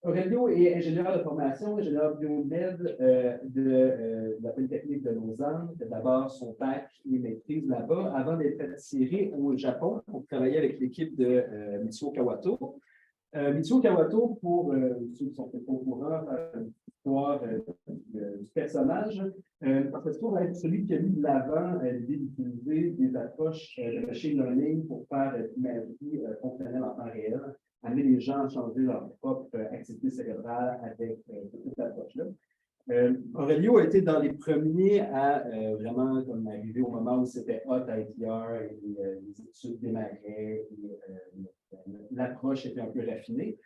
Aurelio est ingénieur de formation, ingénieur biomed de la Polytechnique de Lausanne. Il a d'abord son bac et maîtrise là-bas avant d'être attiré au Japon pour travailler avec l'équipe de Mitsuo Kawato. Mitsuo Kawato, pour ceux qui sont au courant de l'histoire du personnage, parce que va être celui qui a mis de l'avant l'idée d'utiliser des approches de machine learning pour faire l'imagerie fonctionnelle en temps réel, amener les gens à changer leur propre activité cérébrale avec cette approche-là. Aurelio a été dans les premiers à vraiment comme arriver au moment où c'était hot à ATR et les études démarraient et l'approche était un peu raffinée.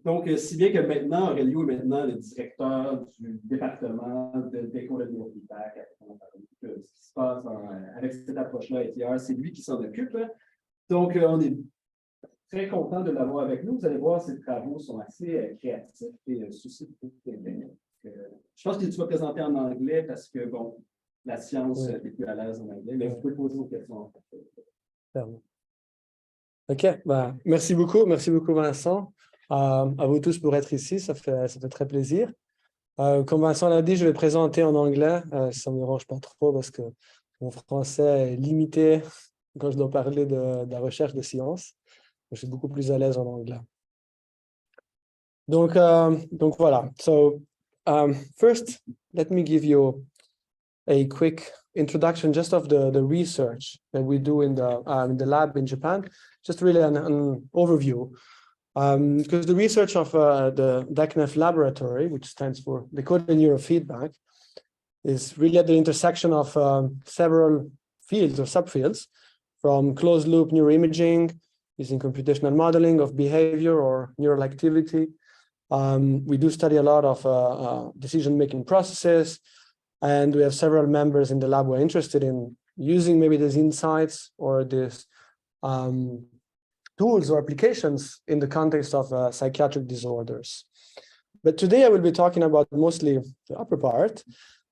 Donc, si bien que maintenant, Aurelio est maintenant le directeur du département d'école de neurofeedback. Ce qui se passe avec cette approche-là à ATR, c'est lui qui s'en occupe. Donc, on est très content de l'avoir avec nous. Vous allez voir, ses travaux sont assez créatifs et suscitent beaucoup d'intérêt. Je pense que tu vas présenter en anglais parce que, bon, la science est plus à l'aise en anglais, mais vous pouvez poser vos questions en français. OK, bah, merci beaucoup Vincent. À vous tous pour être ici, ça fait très plaisir. Comme Vincent l'a dit, je vais présenter en anglais, ça ne me dérange pas trop parce que mon français est limité quand je dois parler de la recherche de sciences. Je suis beaucoup plus à l'aise en anglais. Donc voilà. So, first, let me give you a quick introduction just of the research that we do in the lab in Japan, just really an overview. Because the research of the DECNEF laboratory, which stands for Decoded Neurofeedback, is really at the intersection of several fields or subfields, from closed-loop neuroimaging, using computational modeling of behavior or neural activity. We do study a lot of decision-making processes, and we have several members in the lab who are interested in using maybe these insights or these tools or applications in the context of psychiatric disorders. But today I will be talking about mostly the upper part,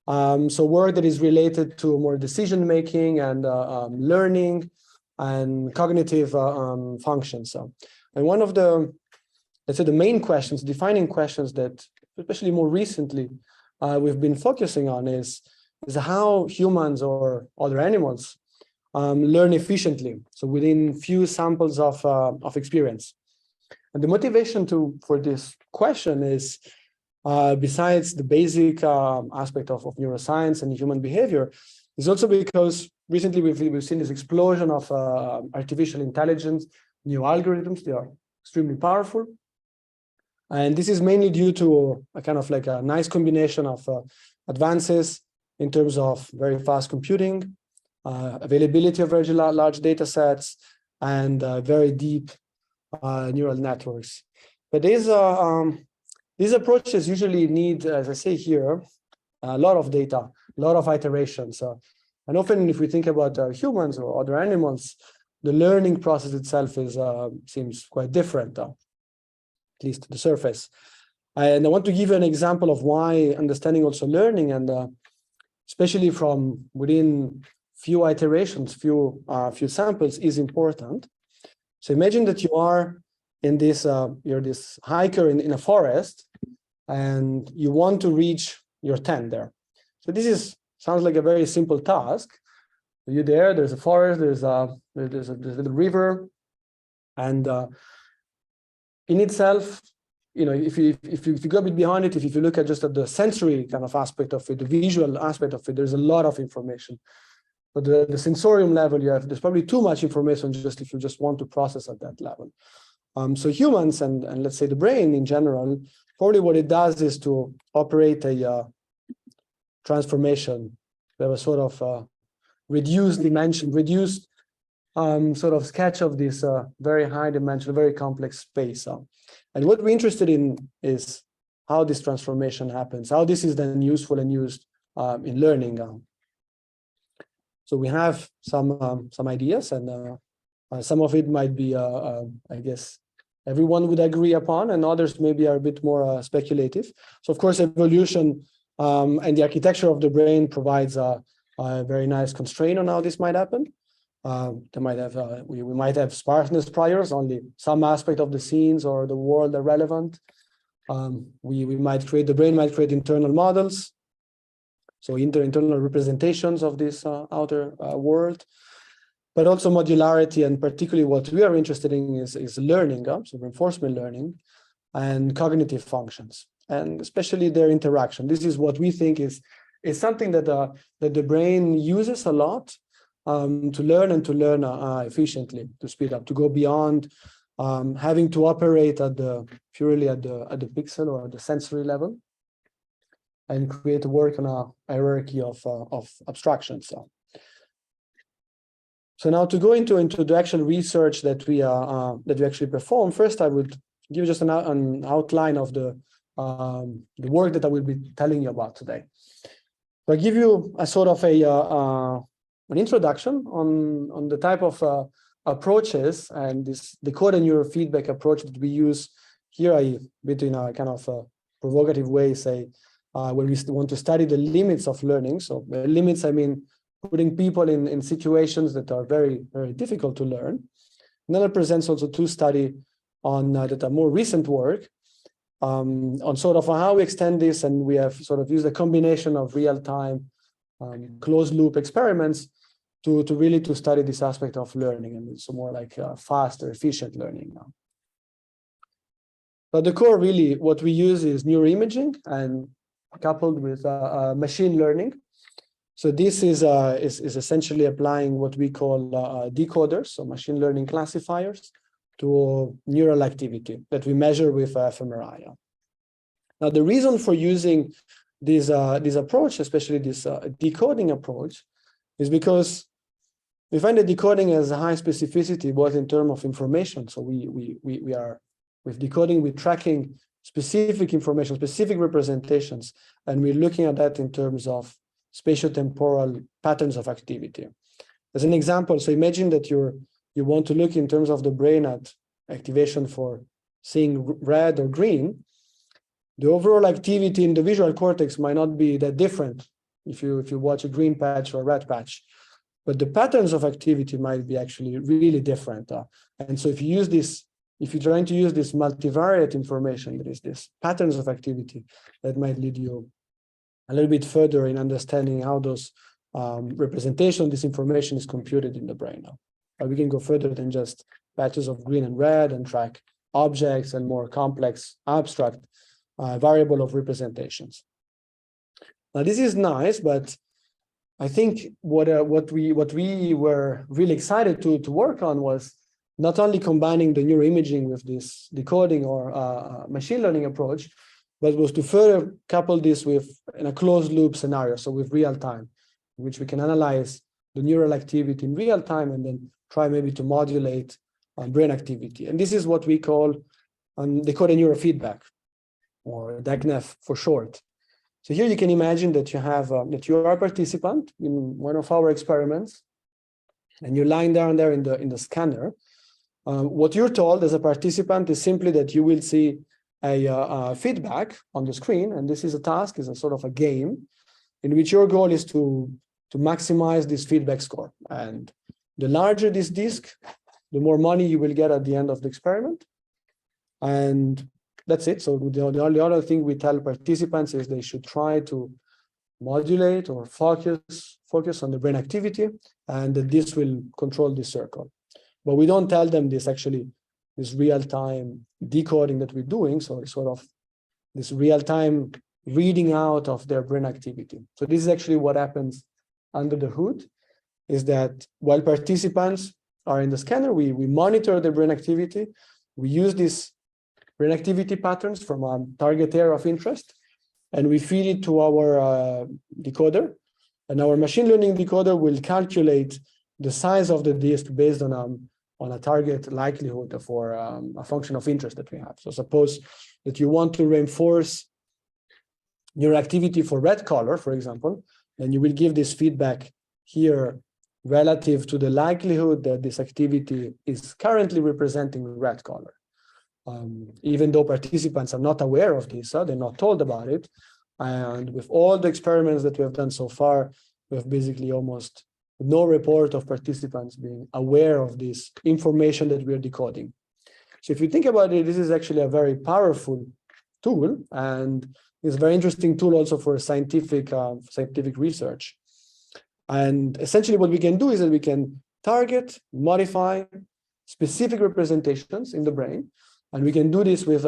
so work that is related to more decision-making and learning and cognitive functions. And one of the, let's say, the main questions, defining questions that, especially more recently, we've been focusing on is how humans or other animals learn efficiently, so within few samples of experience. And the motivation for this question is, besides the basic aspect of neuroscience and human behavior, is also because recently we've seen this explosion of artificial intelligence, new algorithms. They are extremely powerful. And this is mainly due to a kind of like a nice combination of advances in terms of very fast computing, availability of very large data sets, and very deep neural networks. But these approaches usually need, as I say here, a lot of data, a lot of iterations. And often if we think about humans or other animals, the learning process itself seems quite different, at least to the surface. And I want to give you an example of why understanding also learning, and especially from within few iterations, few samples, is important. So imagine that you are in this, you're this hiker in a forest, and you want to reach your tent there. So this sounds like a very simple task. You're there, there's a forest, there's a river, and in itself, you know, if you go a bit behind it, if you look at just at the sensory kind of aspect of it, the visual aspect of it, there's a lot of information. But the sensorium level, there's probably too much information just if you just want to process at that level. So humans and let's say the brain in general, probably what it does is to operate a transformation. We have a sort of reduced dimension, reduced sort of sketch of this very high dimensional, very complex space. And what we're interested in is how this transformation happens, how this is then useful and used in learning. So we have some ideas, and some of it might be, I guess, everyone would agree upon, and others maybe are a bit more speculative. So of course, evolution and the architecture of the brain provides a very nice constraint on how this might happen. They might have, we might have sparseness priors, only some aspect of the scenes or the world are relevant. The brain might create internal models, so internal representations of this outer world, but also modularity, and particularly what we are interested in is learning, so reinforcement learning and cognitive functions, and especially their interaction. This is what we think is something that the brain uses a lot to learn and to learn efficiently, to speed up, to go beyond having to operate purely at the pixel or at the sensory level, and create work on a hierarchy of abstractions. So now to go into the actual research that we actually perform, first I would give just an outline of the work that I will be telling you about today. So I give you a sort of an introduction on the type of approaches and this decoded neurofeedback approach that we use here. I bit in a kind of provocative way say when we want to study the limits of learning. So limits, I mean putting people in situations that are very, very difficult to learn. And then it presents also two studies on that are more recent work on sort of how we extend this, and we have sort of used a combination of real-time closed loop experiments to really study this aspect of learning, and it's more like faster, efficient learning now. But the core really, what we use is neuroimaging and coupled with machine learning. So this is essentially applying what we call decoders, so machine learning classifiers, to neural activity that we measure with fMRI. Now, the reason for using this approach, especially this decoding approach, is because we find that decoding has a high specificity, both in terms of information. So we are, with decoding, we're tracking specific information, specific representations, and we're looking at that in terms of spatiotemporal patterns of activity. As an example, so imagine that you want to look in terms of the brain at activation for seeing red or green. The overall activity in the visual cortex might not be that different if you watch a green patch or a red patch, but the patterns of activity might be actually really different. And so if you're trying to use this multivariate information, that is this patterns of activity, that might lead you a little bit further in understanding how those representation, this information is computed in the brain now. But we can go further than just patches of green and red and track objects and more complex, abstract variable of representations. Now, this is nice, but I think what we were really excited to work on was not only combining the neuroimaging with this decoding or machine learning approach, but was to further couple this with in a closed loop scenario, so with real time, in which we can analyze the neural activity in real time and then try maybe to modulate brain activity. And this is what we call decoded neurofeedback, or DECNEF for short. So here you can imagine that you have that you are a participant in one of our experiments, and you're lying down there in the scanner. What you're told as a participant is simply that you will see a feedback on the screen, and this is a task, is a sort of a game in which your goal is to maximize this feedback score. And the larger this disk, the more money you will get at the end of the experiment. And that's it. So the only other thing we tell participants is they should try to modulate or focus on the brain activity, and that this will control this circle. But we don't tell them this real-time decoding that we're doing. So it's sort of this real-time reading out of their brain activity. So this is actually what happens under the hood, is that while participants are in the scanner, we monitor their brain activity. We use these brain activity patterns from a target area of interest, and we feed it to our decoder. And our machine learning decoder will calculate the size of the disk based on a target likelihood for a function of interest that we have. So suppose that you want to reinforce your activity for red color, for example, then you will give this feedback here relative to the likelihood that this activity is currently representing red color. Even though participants are not aware of this, they're not told about it. And with all the experiments that we have done so far, we have basically almost no report of participants being aware of this information that we are decoding. So if you think about it, this is actually a very powerful tool, and it's a very interesting tool also for scientific research. And essentially what we can do is that we can target, modify specific representations in the brain, and we can do this with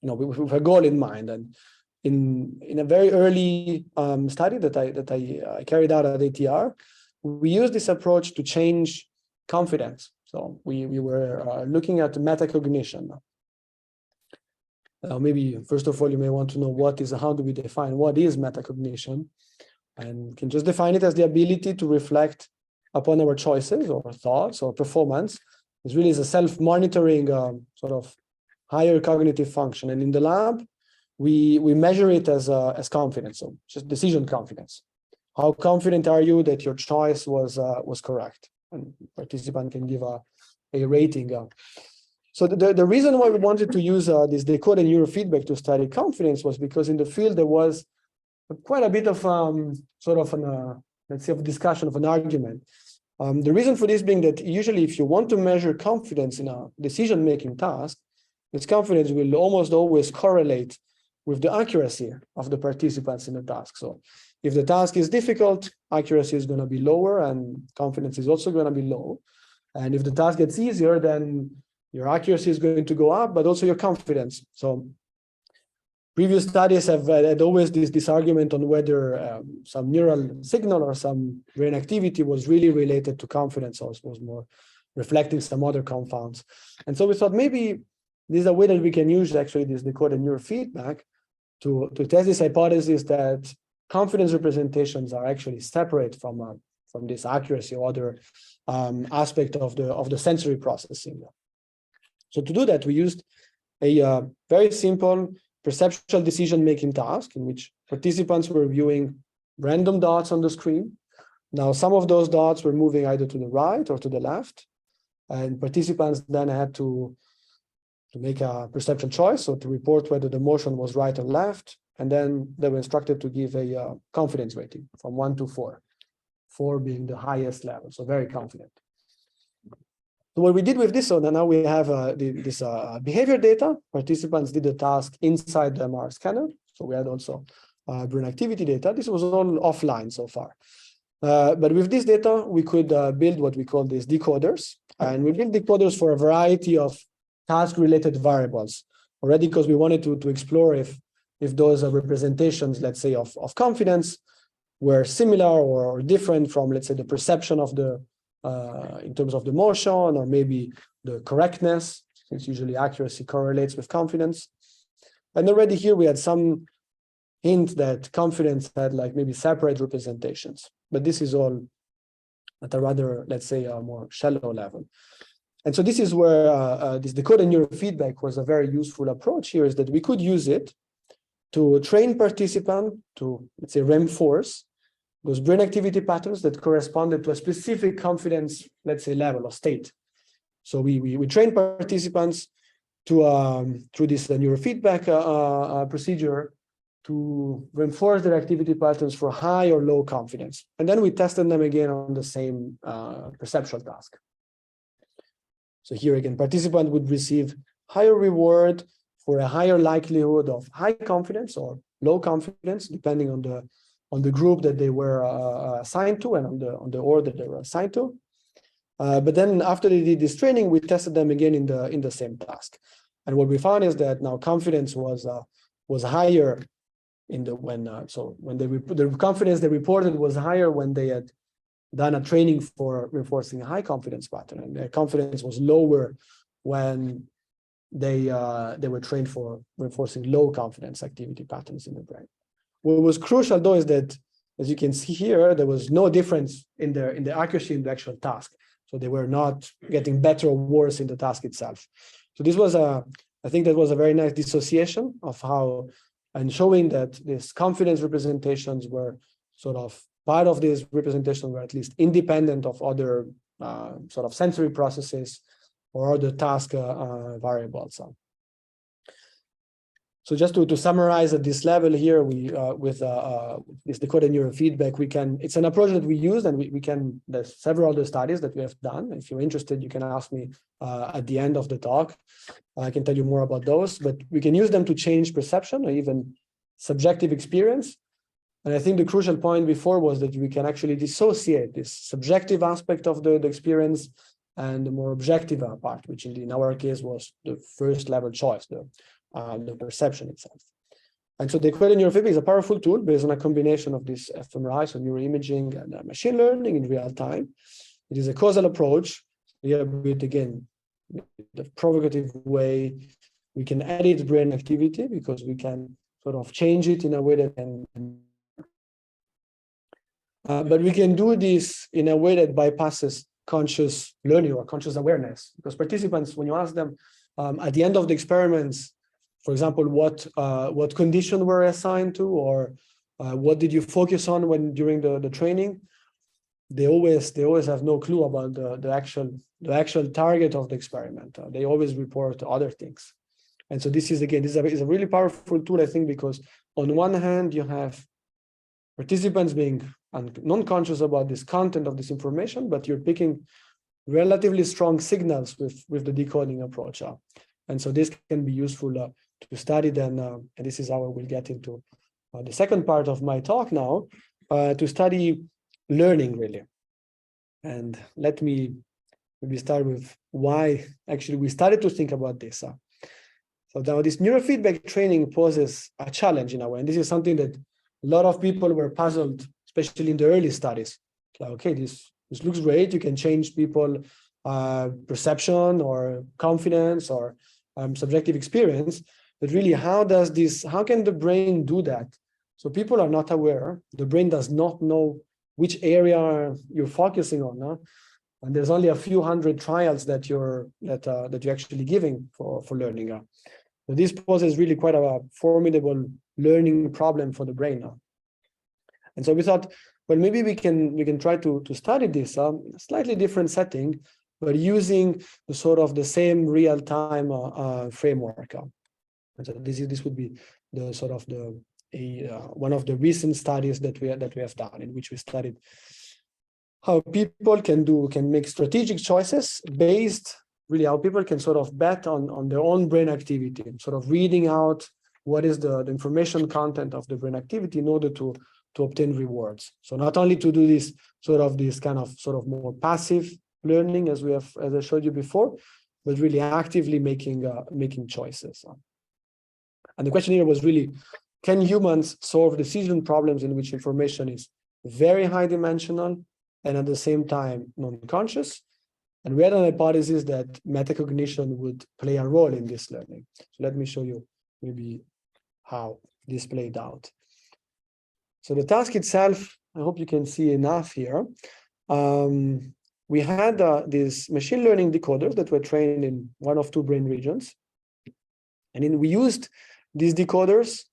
with a goal in mind. And in a very early study that I carried out at ATR, we used this approach to change confidence. So we were looking at metacognition. Maybe first of all, you may want to know how do we define what is metacognition? And we can just define it as the ability to reflect upon our choices or thoughts or performance. It really is a self-monitoring sort of higher cognitive function. And in the lab, we measure it as confidence, so just decision confidence. How confident are you that your choice was correct? And participant can give a rating. So the reason why we wanted to use this decoded neurofeedback to study confidence was because in the field there was quite a bit of let's say, of discussion, of an argument. The reason for this being that usually if you want to measure confidence in a decision-making task, this confidence will almost always correlate with the accuracy of the participants in the task. So if the task is difficult, accuracy is going to be lower and confidence is also going to be low. And if the task gets easier, then your accuracy is going to go up, but also your confidence. So previous studies have had always this argument on whether some neural signal or some brain activity was really related to confidence, or was more reflecting some other confounds. And so we thought maybe this is a way that we can use actually this decoded neurofeedback to test this hypothesis that confidence representations are actually separate from this accuracy or other aspect of the sensory processing. So to do that, we used a very simple perceptual decision-making task in which participants were viewing random dots on the screen. Now, some of those dots were moving either to the right or to the left, and participants then had to make a perceptual choice, so to report whether the motion was right or left, and then they were instructed to give a confidence rating from 1 to 4, 4 being the highest level, so very confident. So what we did with this, so now we have this behavior data. Participants did the task inside the MR scanner. So we had also brain activity data. This was all offline so far. But with this data, we could build what we call these decoders. And we built decoders for a variety of task-related variables, already because we wanted to explore if those representations, let's say, of confidence were similar or different from, let's say, the perception of the in terms of the motion, or maybe the correctness, since usually accuracy correlates with confidence. And already here we had some hint that confidence had like maybe separate representations, but this is all at a rather, let's say, a more shallow level. And so this is where this decoded neurofeedback was a very useful approach here, is that we could use it to train participants to, let's say, reinforce those brain activity patterns that corresponded to a specific confidence, let's say, level or state. So we train participants to through this neurofeedback procedure to reinforce their activity patterns for high or low confidence. And then we tested them again on the same perceptual task. So here again, participant would receive higher reward for a higher likelihood of high confidence or low confidence, depending on the group that they were assigned to and on the order they were assigned to. But then after they did this training, we tested them again in the same task. And what we found is that now confidence was higher when the confidence they reported was higher when they had done a training for reinforcing a high confidence pattern, and their confidence was lower when they were trained for reinforcing low confidence activity patterns in the brain. What was crucial though is that, as you can see here, there was no difference in the accuracy in the actual task. So they were not getting better or worse in the task itself. So this was I think that was a very nice dissociation of how, and showing that these confidence representations were sort of part of this representation were at least independent of other sort of sensory processes or other task variables. So just to summarize at this level here, we with this decoded neurofeedback, it's an approach that we use, and there's several other studies that we have done. If you're interested, you can ask me at the end of the talk. I can tell you more about those, but we can use them to change perception or even subjective experience. And I think the crucial point before was that we can actually dissociate this subjective aspect of the experience and the more objective part, which in our case was the first level choice, the perception itself. And so the decoded neurofeedback is a powerful tool based on a combination of this fMRI, so neuroimaging, and machine learning in real time. It is a causal approach. Here, again, the provocative way we can edit brain activity because we can sort of change it in a way that can. But we can do this in a way that bypasses conscious learning or conscious awareness, because participants, when you ask them at the end of the experiments, for example, what condition were assigned to, or what did you focus on during the training, they always have no clue about the actual target of the experiment. They always report other things. And so this is a really powerful tool, I think, because on one hand you have participants being non-conscious about this content of this information, but you're picking relatively strong signals with the decoding approach. And so this can be useful to study then, and this is how we'll get into the second part of my talk now, to study learning really. And let me maybe start with why actually we started to think about this. So now this neurofeedback training poses a challenge in a way, and this is something that a lot of people were puzzled, especially in the early studies. Like, okay, this looks great. You can change people perception or confidence or subjective experience, but really, how can the brain do that? So people are not aware. The brain does not know which area you're focusing on, and there's only a few hundred trials that you're actually giving for learning. So this poses really quite a formidable learning problem for the brain now. And so we thought, well, maybe we can try to study this a slightly different setting, but using the same real-time framework. And so this would be one of the recent studies that we have done, in which we studied how people can make strategic choices based really how people can sort of bet on their own brain activity, sort of reading out what is the information content of the brain activity in order to obtain rewards. So not only to do this kind of more passive learning as I showed you before, but really actively making choices. And the question here was really, can humans solve decision problems in which information is very high dimensional and at the same time non-conscious? And we had an hypothesis that metacognition would play a role in this learning. So let me show you maybe how this played out. So the task itself, I hope you can see enough here. We had these machine learning decoders that were trained in one of two brain regions. And then we used these decoders,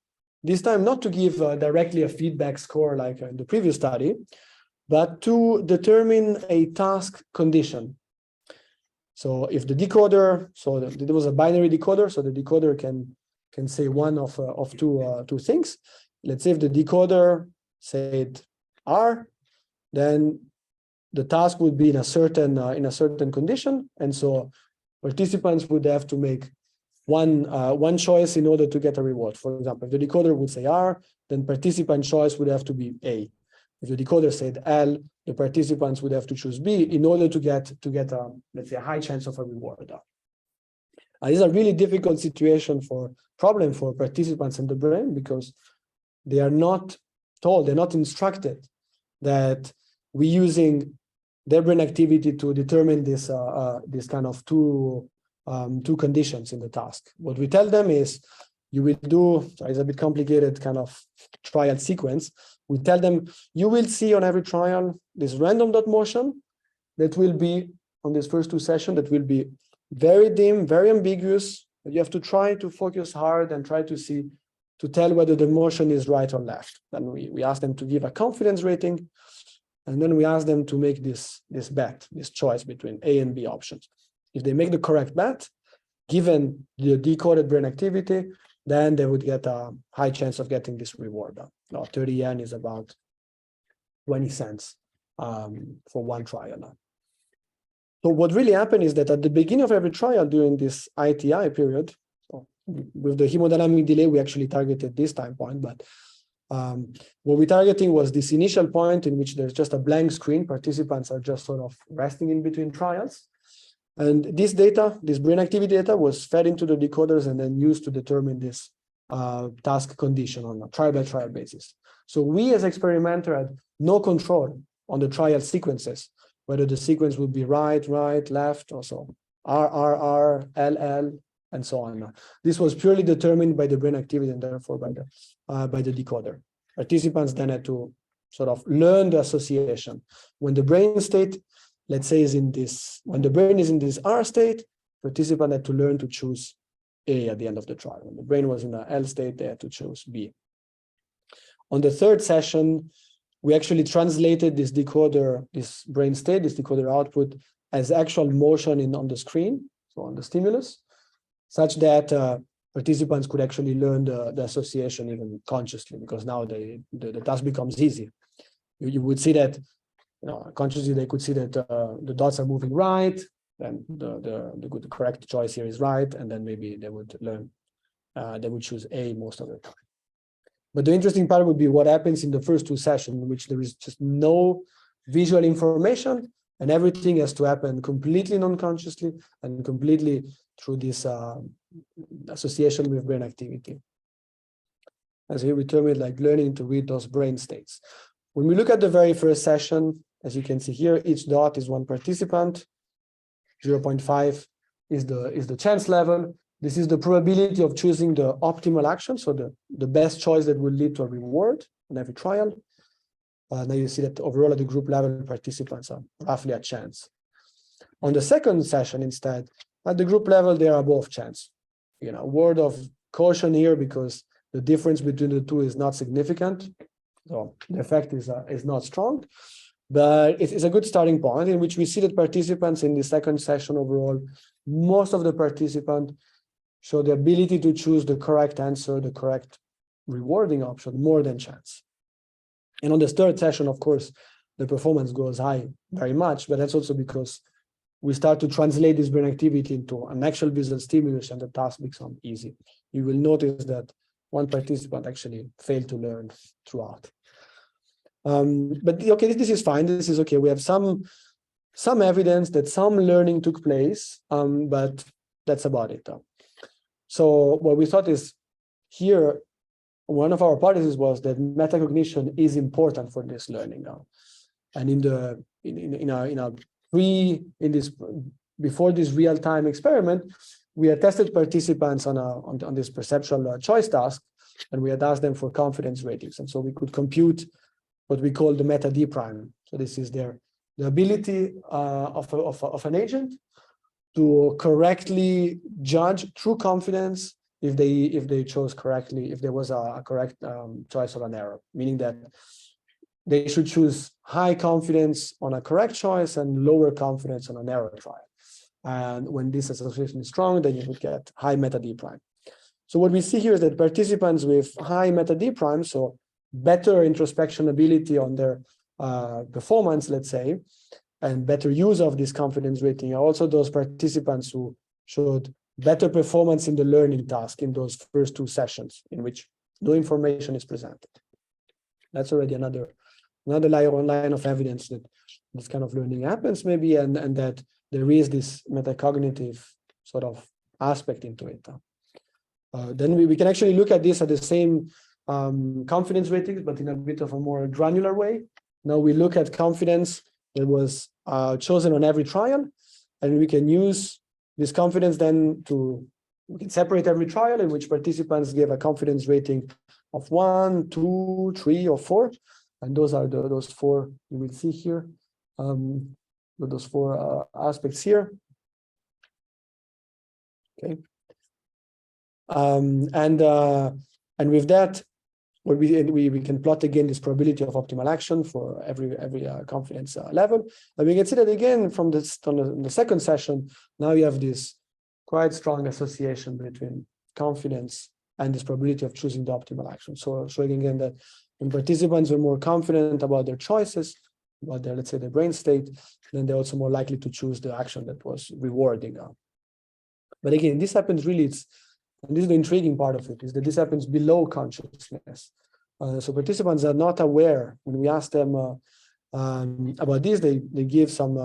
this time not to give directly a feedback score like in the previous study, but to determine a task condition. So if the decoder, there was a binary decoder, so the decoder can say one of two things. Let's say if the decoder said R, then the task would be in a certain condition, and so participants would have to make one choice in order to get a reward. For example, if the decoder would say R, then participant choice would have to be A. If the decoder said L, the participants would have to choose B in order to get let's say a high chance of a reward. This is a really difficult problem for participants in the brain, because they are not told, they're not instructed that we're using their brain activity to determine this kind of two conditions in the task. What we tell them is, you will do, it's a bit complicated kind of trial sequence. We tell them, you will see on every trial this random dot motion that will be on these first two sessions, that will be very dim, very ambiguous. You have to try to focus hard and try to tell whether the motion is right or left. Then we ask them to give a confidence rating, and then we ask them to make this bet, this choice between A and B options. If they make the correct bet, given the decoded brain activity, then they would get a high chance of getting this reward. Now, 30 yen is about 20 cents for one trial. So what really happened is that at the beginning of every trial during this ITI period, so with the hemodynamic delay, we actually targeted this time point, but what we're targeting was this initial point in which there's just a blank screen. Participants are just sort of resting in between trials. And this data, this brain activity data, was fed into the decoders and then used to determine this task condition on a trial-by-trial basis. So we as experimenter had no control on the trial sequences, whether the sequence would be right, left, or so, R, LL, and so on. This was purely determined by the brain activity and therefore by the decoder. Participants then had to sort of learn the association. When the brain state, let's say, is in this, when the brain is in this R state, participant had to learn to choose A at the end of the trial. When the brain was in the L state, they had to choose B. On the third session, we actually translated this decoder, this brain state, this decoder output as actual motion on the screen, so on the stimulus, such that participants could actually learn the association even consciously, because now the task becomes easy. You would see that consciously they could see that the dots are moving right, then the correct choice here is right, and then maybe they would learn, they would choose A most of the time. But the interesting part would be what happens in the first two sessions, in which there is just no visual information, and everything has to happen completely non-consciously and completely through this association with brain activity. As here we term it like learning to read those brain states. When we look at the very first session, as you can see here, each dot is one participant. 0.5 is the chance level. This is the probability of choosing the optimal action, so the best choice that will lead to a reward in every trial. Now you see that overall at the group level, participants are roughly at chance. On the second session instead, at the group level, they are above chance. Word of caution here, because the difference between the two is not significant. So the effect is not strong, but it's a good starting point in which we see that participants in the second session overall, most of the participants show the ability to choose the correct answer, the correct rewarding option, more than chance. And on the third session, of course, the performance goes high very much, but that's also because we start to translate this brain activity into an actual visual stimulus and the task becomes easy. You will notice that one participant actually failed to learn throughout. But okay, this is fine. This is okay. We have some evidence that some learning took place, but that's about it. So what we thought is here, one of our hypotheses was that metacognition is important for this learning now. And before this real-time experiment, we had tested participants on this perceptual choice task, and we had asked them for confidence ratings. And so we could compute what we call the meta D prime. So this is the ability of an agent to correctly judge true confidence if they chose correctly, if there was a correct choice or an error, meaning that they should choose high confidence on a correct choice and lower confidence on an error trial. And when this association is strong, then you would get high meta D prime. So what we see here is that participants with high meta D prime, so better introspection ability on their performance, let's say, and better use of this confidence rating are also those participants who showed better performance in the learning task in those first two sessions in which no information is presented. That's already another line of evidence that this kind of learning happens maybe, and that there is this metacognitive sort of aspect into it. Then we can actually look at this at the same confidence ratings, but in a bit of a more granular way. Now we look at confidence that was chosen on every trial, and we can use this confidence then we can separate every trial in which participants give a confidence rating of 1, 2, 3, or 4. And those are those four you will see here, those four aspects here. Okay. And with that, what we can plot again this probability of optimal action for every confidence level, and we can see that again from this on the second session. Now you have this quite strong association between confidence and this probability of choosing the optimal action. So showing again that when participants are more confident about their choices, about their, let's say, their brain state, then they're also more likely to choose the action that was rewarding. But again, this happens really, and this is the intriguing part of it, is that this happens below consciousness. So participants are not aware. When we ask them about this, they give some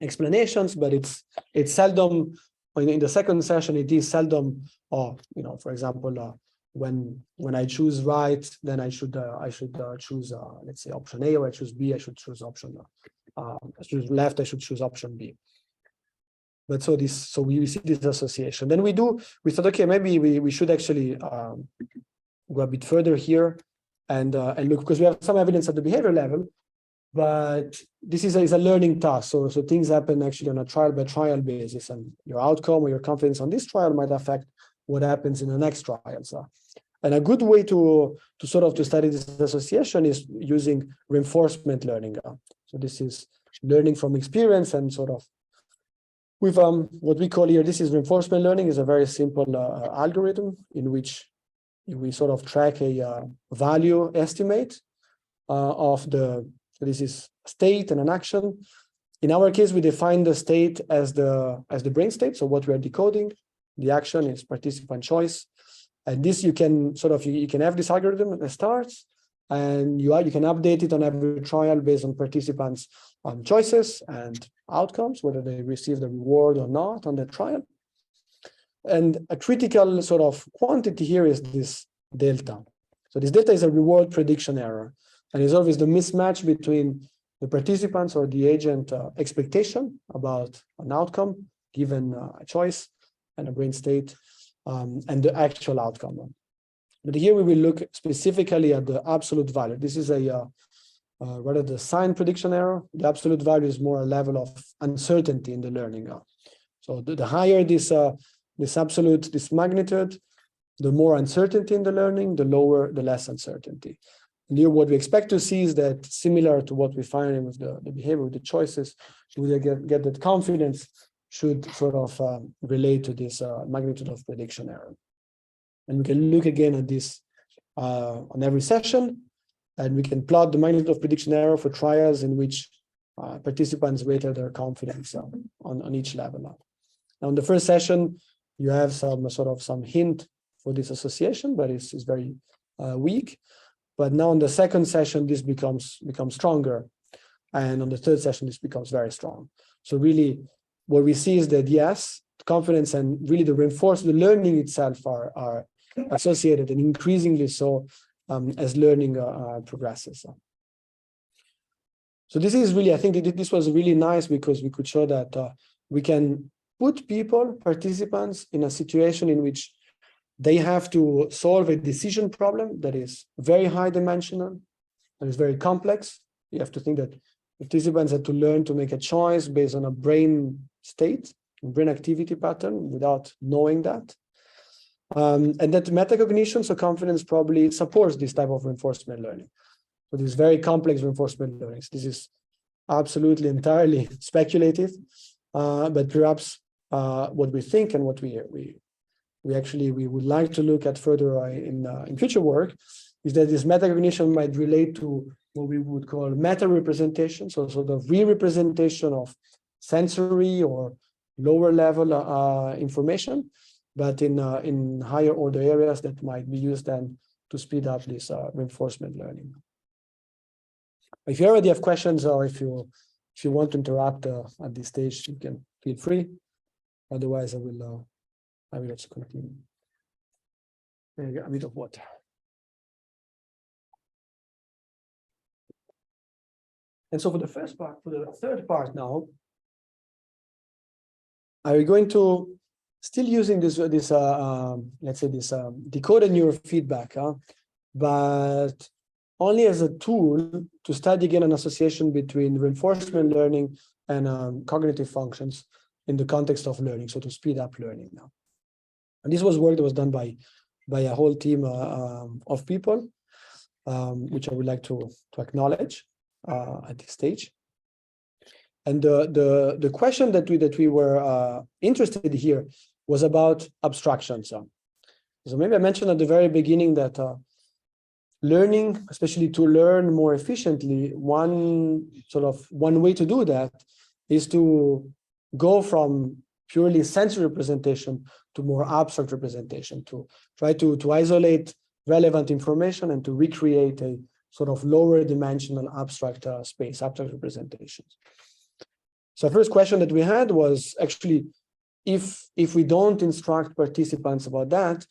explanations, but it's seldom. In the second session, it is seldom. For example, when I choose right, then I should choose let's say option A, or I choose B, I should choose option. I choose left, I should choose option B. But so we see this association. Then we thought, okay, maybe we should actually go a bit further here and look, because we have some evidence at the behavior level, but this is a learning task. So things happen actually on a trial by trial basis, and your outcome or your confidence on this trial might affect what happens in the next trials. And a good way to study this association is using reinforcement learning. So this is learning from experience, and with what we call here, this is reinforcement learning, is a very simple algorithm in which we track a value estimate of this is state and an action. In our case, we define the state as the brain state, so what we are decoding. The action is participant choice, and this you can you can have this algorithm that starts, and you can update it on every trial based on participants' choices and outcomes, whether they receive the reward or not on the trial. And a critical quantity here is this delta. So this delta is a reward prediction error, and it's always the mismatch between the participants or the agent expectation about an outcome given a choice and a brain state, and the actual outcome. But here we will look specifically at the absolute value. This is rather the sign prediction error. The absolute value is more a level of uncertainty in the learning. So the higher this magnitude, the more uncertainty in the learning, the lower, the less uncertainty. And here what we expect to see is that, similar to what we find with the behavior, with the choices, we get that confidence should relate to this magnitude of prediction error. And we can look again at this on every session, and we can plot the magnitude of prediction error for trials in which participants rated their confidence on each level. Now, in the first session, you have some hint for this association, but it's very weak. But now in the second session, this becomes stronger, and on the third session, this becomes very strong. So really, what we see is that yes, confidence and really the reinforcement, the learning itself are associated, and increasingly so as learning progresses. So this is really, I think that this was really nice, because we could show that we can put participants in a situation in which they have to solve a decision problem that is very high dimensional, that is very complex. You have to think that participants have to learn to make a choice based on a brain state, brain activity pattern, without knowing that. And that metacognition, so confidence, probably supports this type of reinforcement learning. So these very complex reinforcement learnings. This is absolutely entirely speculative, but perhaps what we think and what we would like to look at further in future work is that this metacognition might relate to what we would call meta-representation, so the re-representation of sensory or lower level information, but in higher order areas that might be used then to speed up this reinforcement learning. If you already have questions, or if you want to interrupt at this stage, you can feel free. Otherwise, I will also continue. A bit of water. And so for the third part now, are we going to still using this let's say this decoded neurofeedback, but only as a tool to study again an association between reinforcement learning and cognitive functions in the context of learning, so to speed up learning now. And this was work that was done by a whole team of people, which I would like to acknowledge at this stage. And the question that we were interested here was about abstractions. So maybe I mentioned at the very beginning that learning, especially to learn more efficiently, one way to do that is to go from purely sensory representation to more abstract representation, to try to isolate relevant information and to recreate a sort of lower dimensional abstract space, abstract representations. So the first question that we had was actually, if we don't instruct participants about that,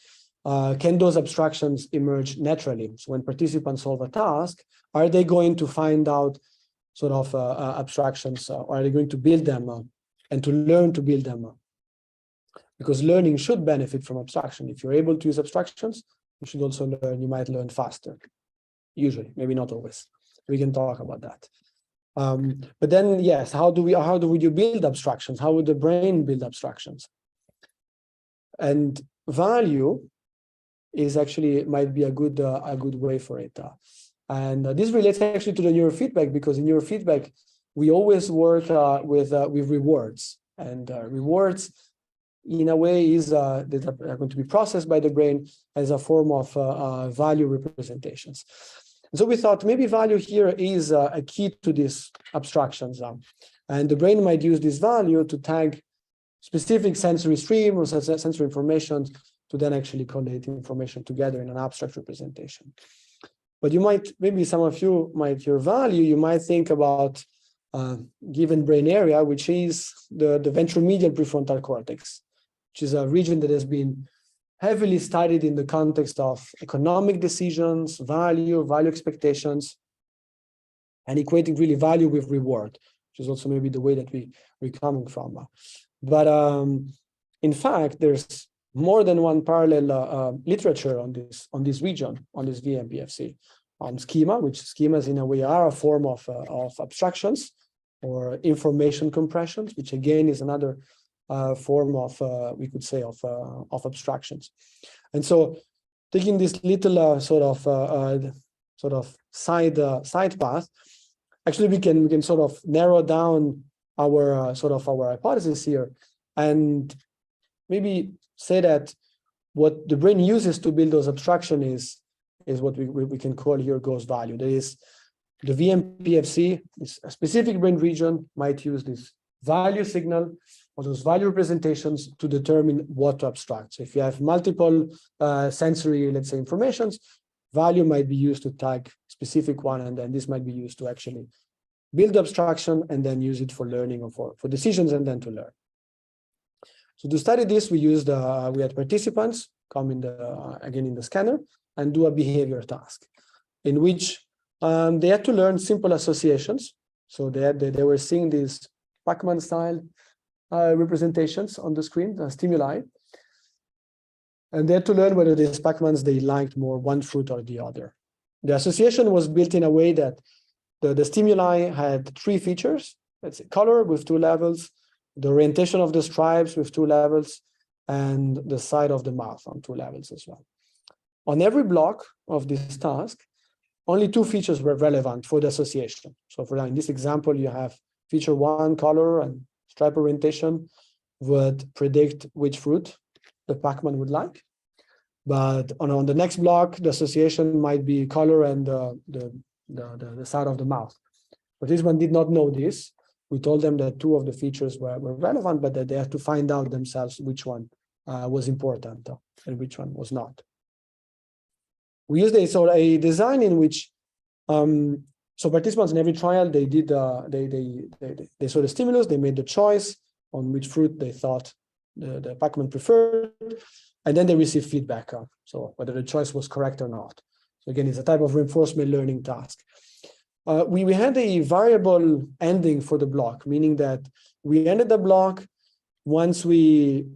can those abstractions emerge naturally? So when participants solve a task, are they going to find out sort of abstractions, or are they going to build them and to learn to build them? Because learning should benefit from abstraction. If you're able to use abstractions, you should also learn, you might learn faster. Usually, maybe not always. We can talk about that. But then, yes, how do you build abstractions? How would the brain build abstractions? And value is actually might be a good way for it. And this relates actually to the neurofeedback, because in neurofeedback we always work with rewards, and rewards in a way is that are going to be processed by the brain as a form of value representations. And so we thought maybe value here is a key to these abstractions, and the brain might use this value to tag specific sensory stream or sensory information to then actually collate information together in an abstract representation. But you might, maybe some of you might hear value, you might think about given brain area, which is the ventromedial prefrontal cortex, which is a region that has been heavily studied in the context of economic decisions, value expectations, and equating really value with reward, which is also maybe the way that we're coming from. But in fact, there's more than one parallel literature on this region, on this VMPFC, on schema, which schemas in a way are a form of abstractions or information compressions, which again is another form of, we could say, of abstractions. And so taking this little sort of side path, actually we can sort of narrow down our our hypothesis here, and maybe say that what the brain uses to build those abstractions is what we can call here ghost value. That is, the VMPFC, is a specific brain region, might use this value signal or those value representations to determine what to abstract. So if you have multiple sensory, let's say, informations, value might be used to tag specific one, and then this might be used to actually build abstraction and then use it for learning or for decisions and then to learn. So to study this, we used we had participants come in again in the scanner and do a behavior task, in which they had to learn simple associations. So they were seeing these Pac-Man style representations on the screen, stimuli, and they had to learn whether these Pac-Mans they liked more one fruit or the other. The association was built in a way that the stimuli had three features: let's say color with 2 levels, the orientation of the stripes with 2 levels, and the side of the mouth on 2 levels as well. On every block of this task, only 2 features were relevant for the association. So for in this example, you have feature 1, color, and stripe orientation would predict which fruit the Pac-Man would like. But on the next block, the association might be color and the side of the mouth. But this one did not know this. We told them that 2 of the features were relevant, but that they had to find out themselves which one was important and which one was not. We used a design in which so participants in every trial, they did they saw the stimulus, they made the choice on which fruit they thought the Pac-Man preferred, and then they received feedback, so whether the choice was correct or not. So again, it's a type of reinforcement learning task. We had a variable ending for the block, meaning that we ended the block once we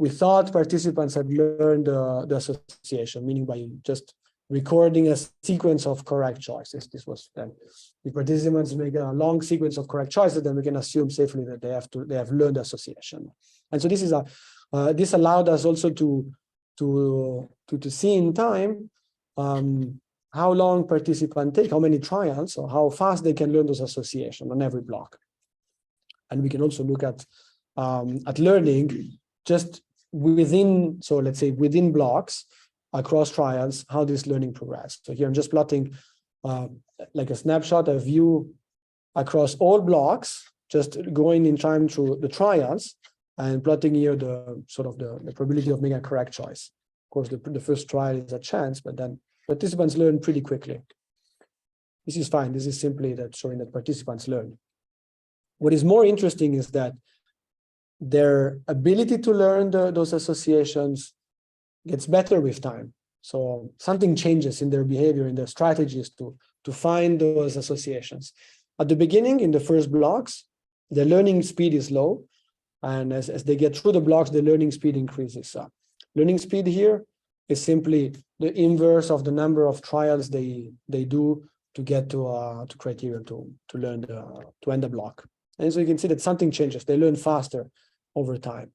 thought participants had learned the association, meaning by just recording a sequence of correct choices. This was then, if participants make a long sequence of correct choices, then we can assume safely that they have learned association. And so this is this allowed us also to see in time how long participants take, how many trials, or how fast they can learn those associations on every block. And we can also look at learning just within, so let's say within blocks, across trials, how this learning progressed. So here I'm just plotting like a snapshot, a view across all blocks, just going in time through the trials and plotting here the sort of the probability of making a correct choice. Of course, the first trial is a chance, but then participants learn pretty quickly. This is fine. This is simply that showing that participants learn. What is more interesting is that their ability to learn those associations gets better with time. So something changes in their behavior, in their strategies to find those associations. At the beginning, in the first blocks, the learning speed is low. And as they get through the blocks, the learning speed increases. Learning speed here is simply the inverse of the number of trials they do to get to criteria to learn to end the block. And so you can see that something changes. They learn faster over time.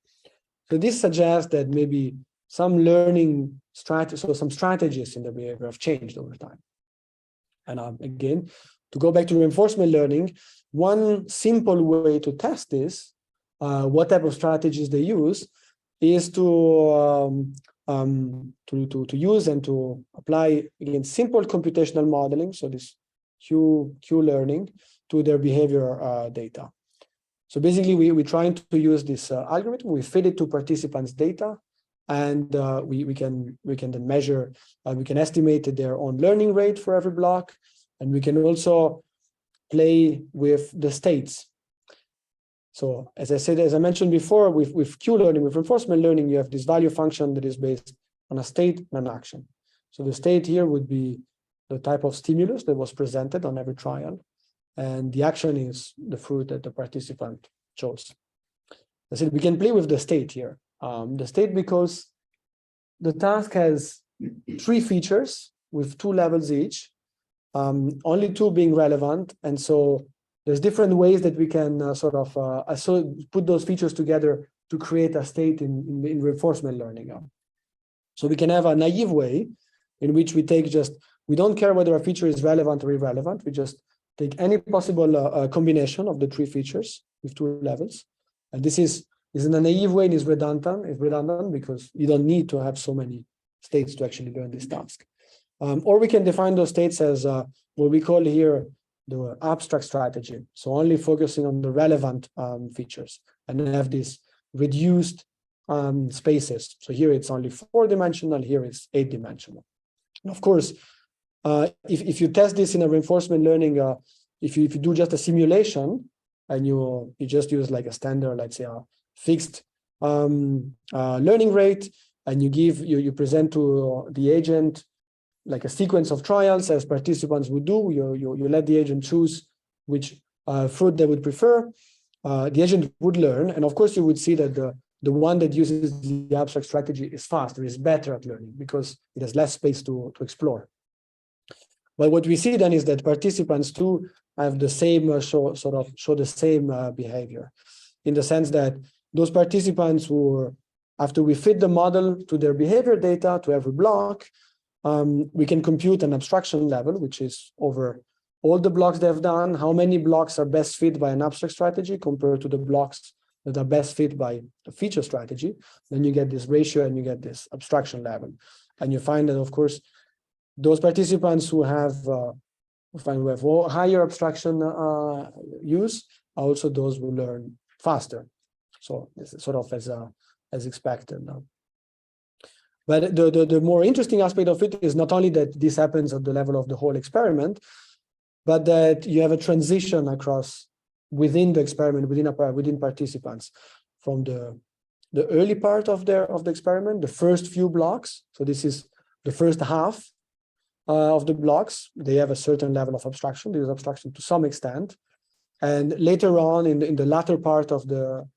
So this suggests that maybe some learning strategies, so some strategies in the behavior have changed over time. And again, to go back to reinforcement learning, one simple way to test this, what type of strategies they use, is to use and to apply, again, simple computational modeling, so this Q learning, to their behavior data. So basically, we're trying to use this algorithm. We feed it to participants' data, and we can then measure, we can estimate their own learning rate for every block, and we can also play with the states. So as I mentioned before, with Q learning, with reinforcement learning, you have this value function that is based on a state and an action. So the state here would be the type of stimulus that was presented on every trial, and the action is the fruit that the participant chose. I said we can play with the state here. The state, because the task has 3 features with 2 levels each, only 2 being relevant, and so there's different ways that we can put those features together to create a state in reinforcement learning. So we can have a naive way in which we don't care whether a feature is relevant or irrelevant. We just take any possible combination of the 3 features with 2 levels. And this is in a naive way and is redundant. It's redundant because you don't need to have so many states to actually learn this task. Or we can define those states as what we call here the abstract strategy. So only focusing on the relevant features, and then have these reduced spaces. So here it's only 4-dimensional, here it's 8-dimensional. And of course, if you test this in a reinforcement learning, if you do just a simulation and you just use like a standard, let's say a fixed learning rate, and you present to the agent like a sequence of trials as participants would do, you let the agent choose which fruit they would prefer. The agent would learn, and of course you would see that the one that uses the abstract strategy is faster, is better at learning because it has less space to explore. But what we see then is that participants too have the same show the same behavior, in the sense that those participants who, after we fit the model to their behavior data to every block, we can compute an abstraction level, which is over all the blocks they've done, how many blocks are best fit by an abstract strategy compared to the blocks that are best fit by the feature strategy. Then you get this ratio and you get this abstraction level. And you find that, of course, those participants who have higher abstraction use are also those who learn faster. So this is sort of as expected now. But the more interesting aspect of it is not only that this happens at the level of the whole experiment, but that you have a transition across within the experiment, within participants, from the early part of the experiment, the first few blocks. So this is the first half of the blocks. They have a certain level of abstraction. There is abstraction to some extent, and later on in the latter part of the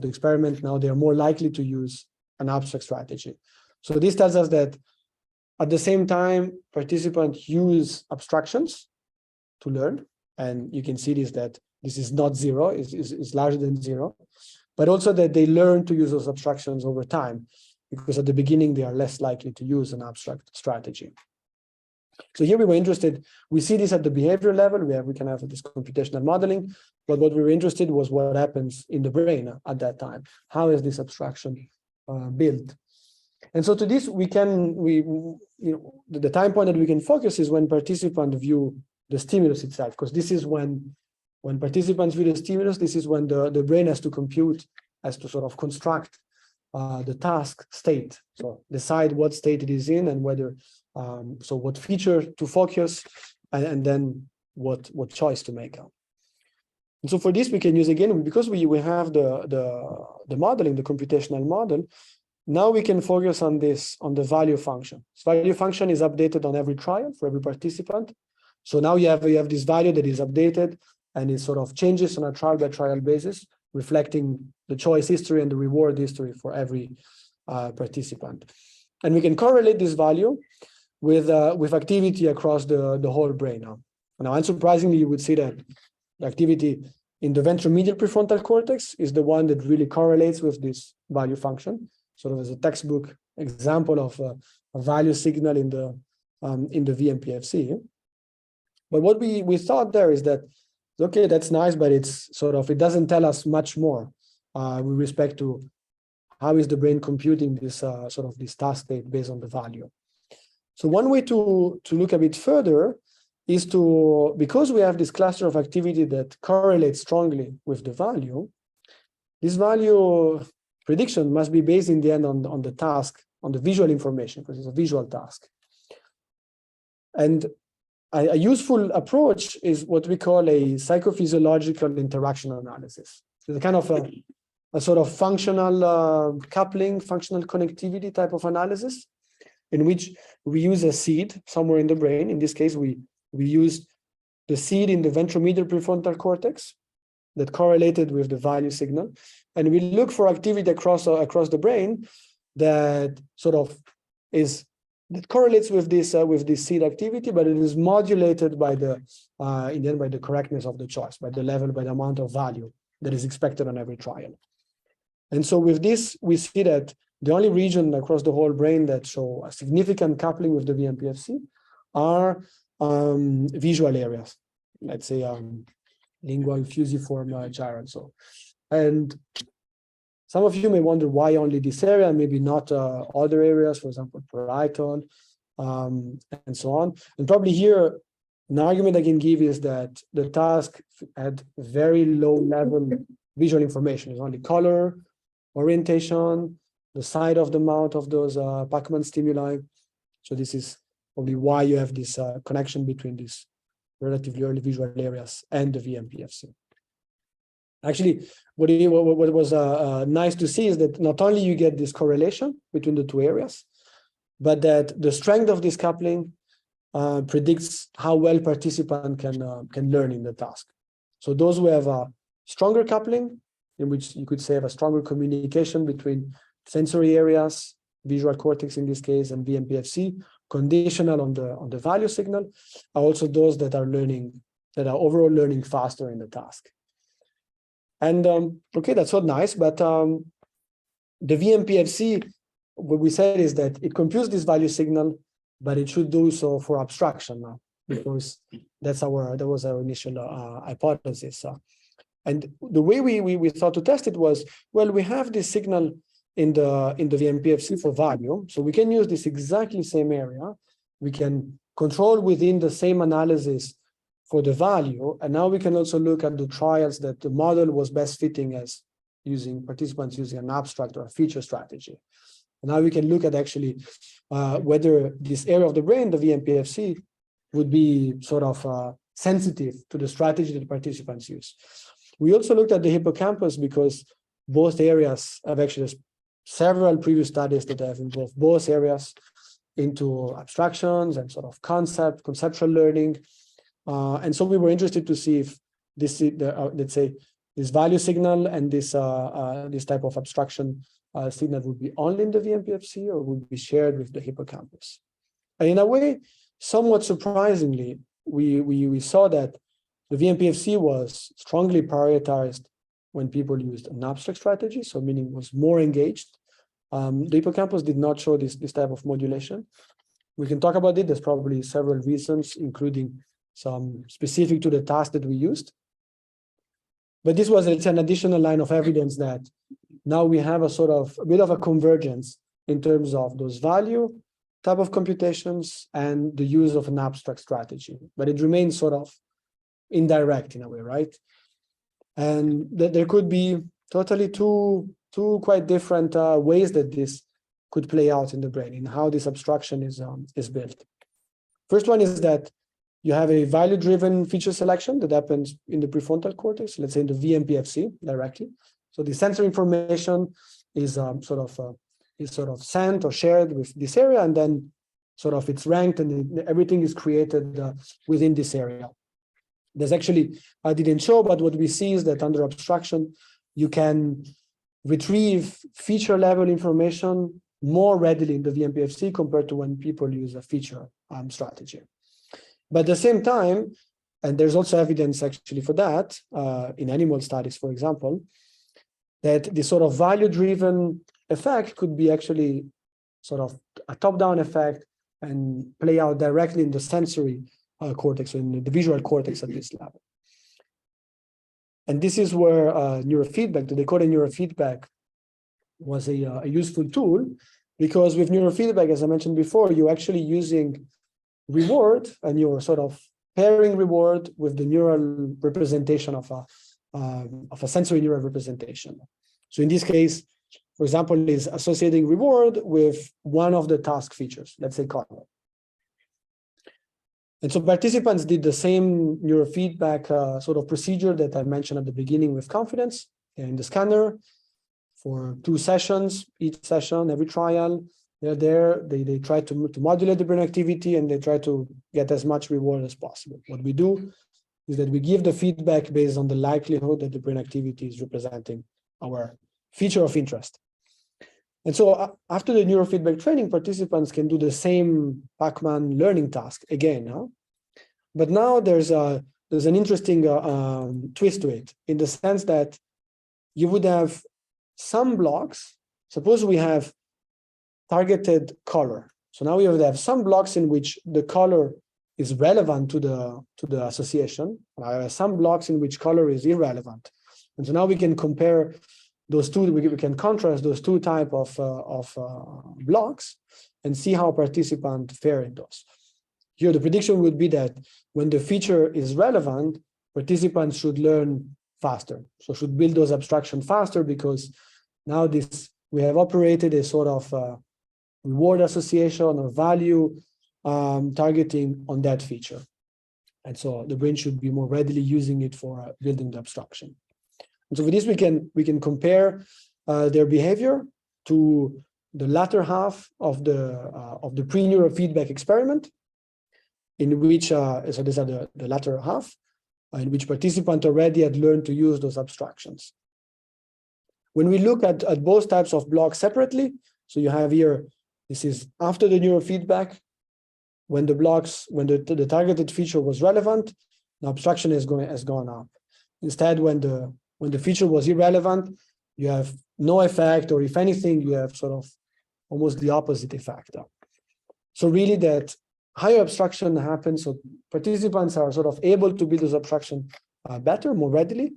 experiment, now they are more likely to use an abstract strategy. So this tells us that at the same time, participants use abstractions to learn, and you can see that this is not 0, is larger than 0, but also that they learn to use those abstractions over time, because at the beginning they are less likely to use an abstract strategy. So here we were interested, we see this at the behavior level, we can have this computational modeling, but what we were interested was what happens in the brain at that time. How is this abstraction built. And so to this, the time point that we can focus is when participants view the stimulus itself, because this is when participants view the stimulus, this is when the brain has to compute, has to sort of construct the task state. So decide what state it is in and whether, so what feature to focus, and then what choice to make. And so for this, we can use, again, because we have the modeling, the computational model, now we can focus on this, on the value function. So value function is updated on every trial for every participant. So now you have this value that is updated and it sort of changes on a trial by trial basis, reflecting the choice history and the reward history for every participant. And we can correlate this value with activity across the whole brain. Now, unsurprisingly, you would see that the activity in the ventromedial prefrontal cortex is the one that really correlates with this value function, sort of as a textbook example of a value signal in the VMPFC. But what we thought there is that, okay, that's nice, but it's sort of, it doesn't tell us much more with respect to how is the brain computing this sort of this task state based on the value. So one way to look a bit further is to, because we have this cluster of activity that correlates strongly with the value, this value prediction must be based in the end on the task, on the visual information, because it's a visual task. And a useful approach is what we call a psychophysiological interaction analysis. So it's kind of a sort of functional coupling, functional connectivity type of analysis, in which we use a seed somewhere in the brain. In this case, we use the seed in the ventromedial prefrontal cortex that correlated with the value signal. And we look for activity across the brain that sort of that correlates with this seed activity, but it is modulated by by the correctness of the choice, by the level, by the amount of value that is expected on every trial. And so with this, we see that the only region across the whole brain that show a significant coupling with the VMPFC are visual areas, let's say lingual fusiform gyral. So, and some of you may wonder why only this area, maybe not other areas, for example, parietal, and so on. And probably here, an argument I can give is that the task had very low level visual information. It's only color, orientation, the side of the mouth of those Pacman stimuli. So this is probably why you have this connection between these relatively early visual areas and the VMPFC. Actually, what was nice to see is that not only you get this correlation between the two areas, but that the strength of this coupling predicts how well participant can learn in the task. So those who have a stronger coupling, in which you could say have a stronger communication between sensory areas, visual cortex in this case, and VMPFC, conditional on the value signal, are also those that are overall learning faster in the task. And okay, that's not nice, but the VMPFC, what we said is that it computes this value signal, but it should do so for abstraction now, because that was our initial hypothesis. And the way we thought to test it was, well, we have this signal in the VMPFC for value, so we can use this exactly same area. We can control within the same analysis for the value, and now we can also look at the trials that the model was best fitting as participants using an abstract or a feature strategy. And now we can look at actually whether this area of the brain, the VMPFC, would be sort of sensitive to the strategy that the participants use. We also looked at the hippocampus because both areas have actually several previous studies that have involved both areas into abstractions and sort of conceptual learning. And so we were interested to see if this, let's say, this value signal and this type of abstraction signal would be only in the VMPFC or would be shared with the hippocampus. And in a way, somewhat surprisingly, we saw that the VMPFC was strongly prioritized when people used an abstract strategy, so meaning was more engaged. The hippocampus did not show this type of modulation. We can talk about it. There's probably several reasons, including some specific to the task that we used. But this was an additional line of evidence that now we have a bit of a convergence in terms of those value type of computations and the use of an abstract strategy, but it remains sort of indirect in a way, right? And there could be totally two quite different ways that this could play out in the brain, in how this abstraction is built. First one is that you have a value-driven feature selection that happens in the prefrontal cortex, let's say in the VMPFC directly. So the sensory information is sort of sent or shared with this area, and then sort of it's ranked, and everything is created within this area. There's actually, I didn't show, but what we see is that under abstraction, you can retrieve feature level information more readily in the VMPFC compared to when people use a feature strategy. But at the same time, and there's also evidence actually for that in animal studies, for example, that the sort of value-driven effect could be actually sort of a top-down effect and play out directly in the sensory cortex, or in the visual cortex at this level. And this is where neurofeedback, the decoded neurofeedback, was a useful tool, because with neurofeedback, as I mentioned before, you're actually using reward, and you're sort of pairing reward with the neural representation of a sensory neural representation. So in this case, for example, is associating reward with one of the task features, let's say color. And so participants did the same neurofeedback sort of procedure that I mentioned at the beginning with confidence in the scanner for 2 sessions. Each session, every trial, they're there, they try to modulate the brain activity, and they try to get as much reward as possible. What we do is that we give the feedback based on the likelihood that the brain activity is representing our feature of interest. And so after the neurofeedback training, participants can do the same Pacman learning task again. Huh? But now there's an interesting twist to it, in the sense that you would have some blocks. Suppose we have targeted color. So now we would have some blocks in which the color is relevant to the association, some blocks in which color is irrelevant. And so now we can compare those two, we can contrast those two type of blocks and see how participants fare in those. Here, the prediction would be that when the feature is relevant, participants should learn faster. So should build those abstractions faster, because now we have operated a sort of reward association or value targeting on that feature. And so the brain should be more readily using it for building the abstraction. And so for this, we can compare their behavior to the latter half of the pre-neurofeedback experiment, in which so these are the latter half, in which participants already had learned to use those abstractions. When we look at both types of blocks separately, so you have here, this is after the neurofeedback, when the targeted feature was relevant, the abstraction has gone up. Instead, when the feature was irrelevant, you have no effect, or if anything, you have sort of almost the opposite effect. So really that higher abstraction happens, so participants are sort of able to build this abstraction better, more readily,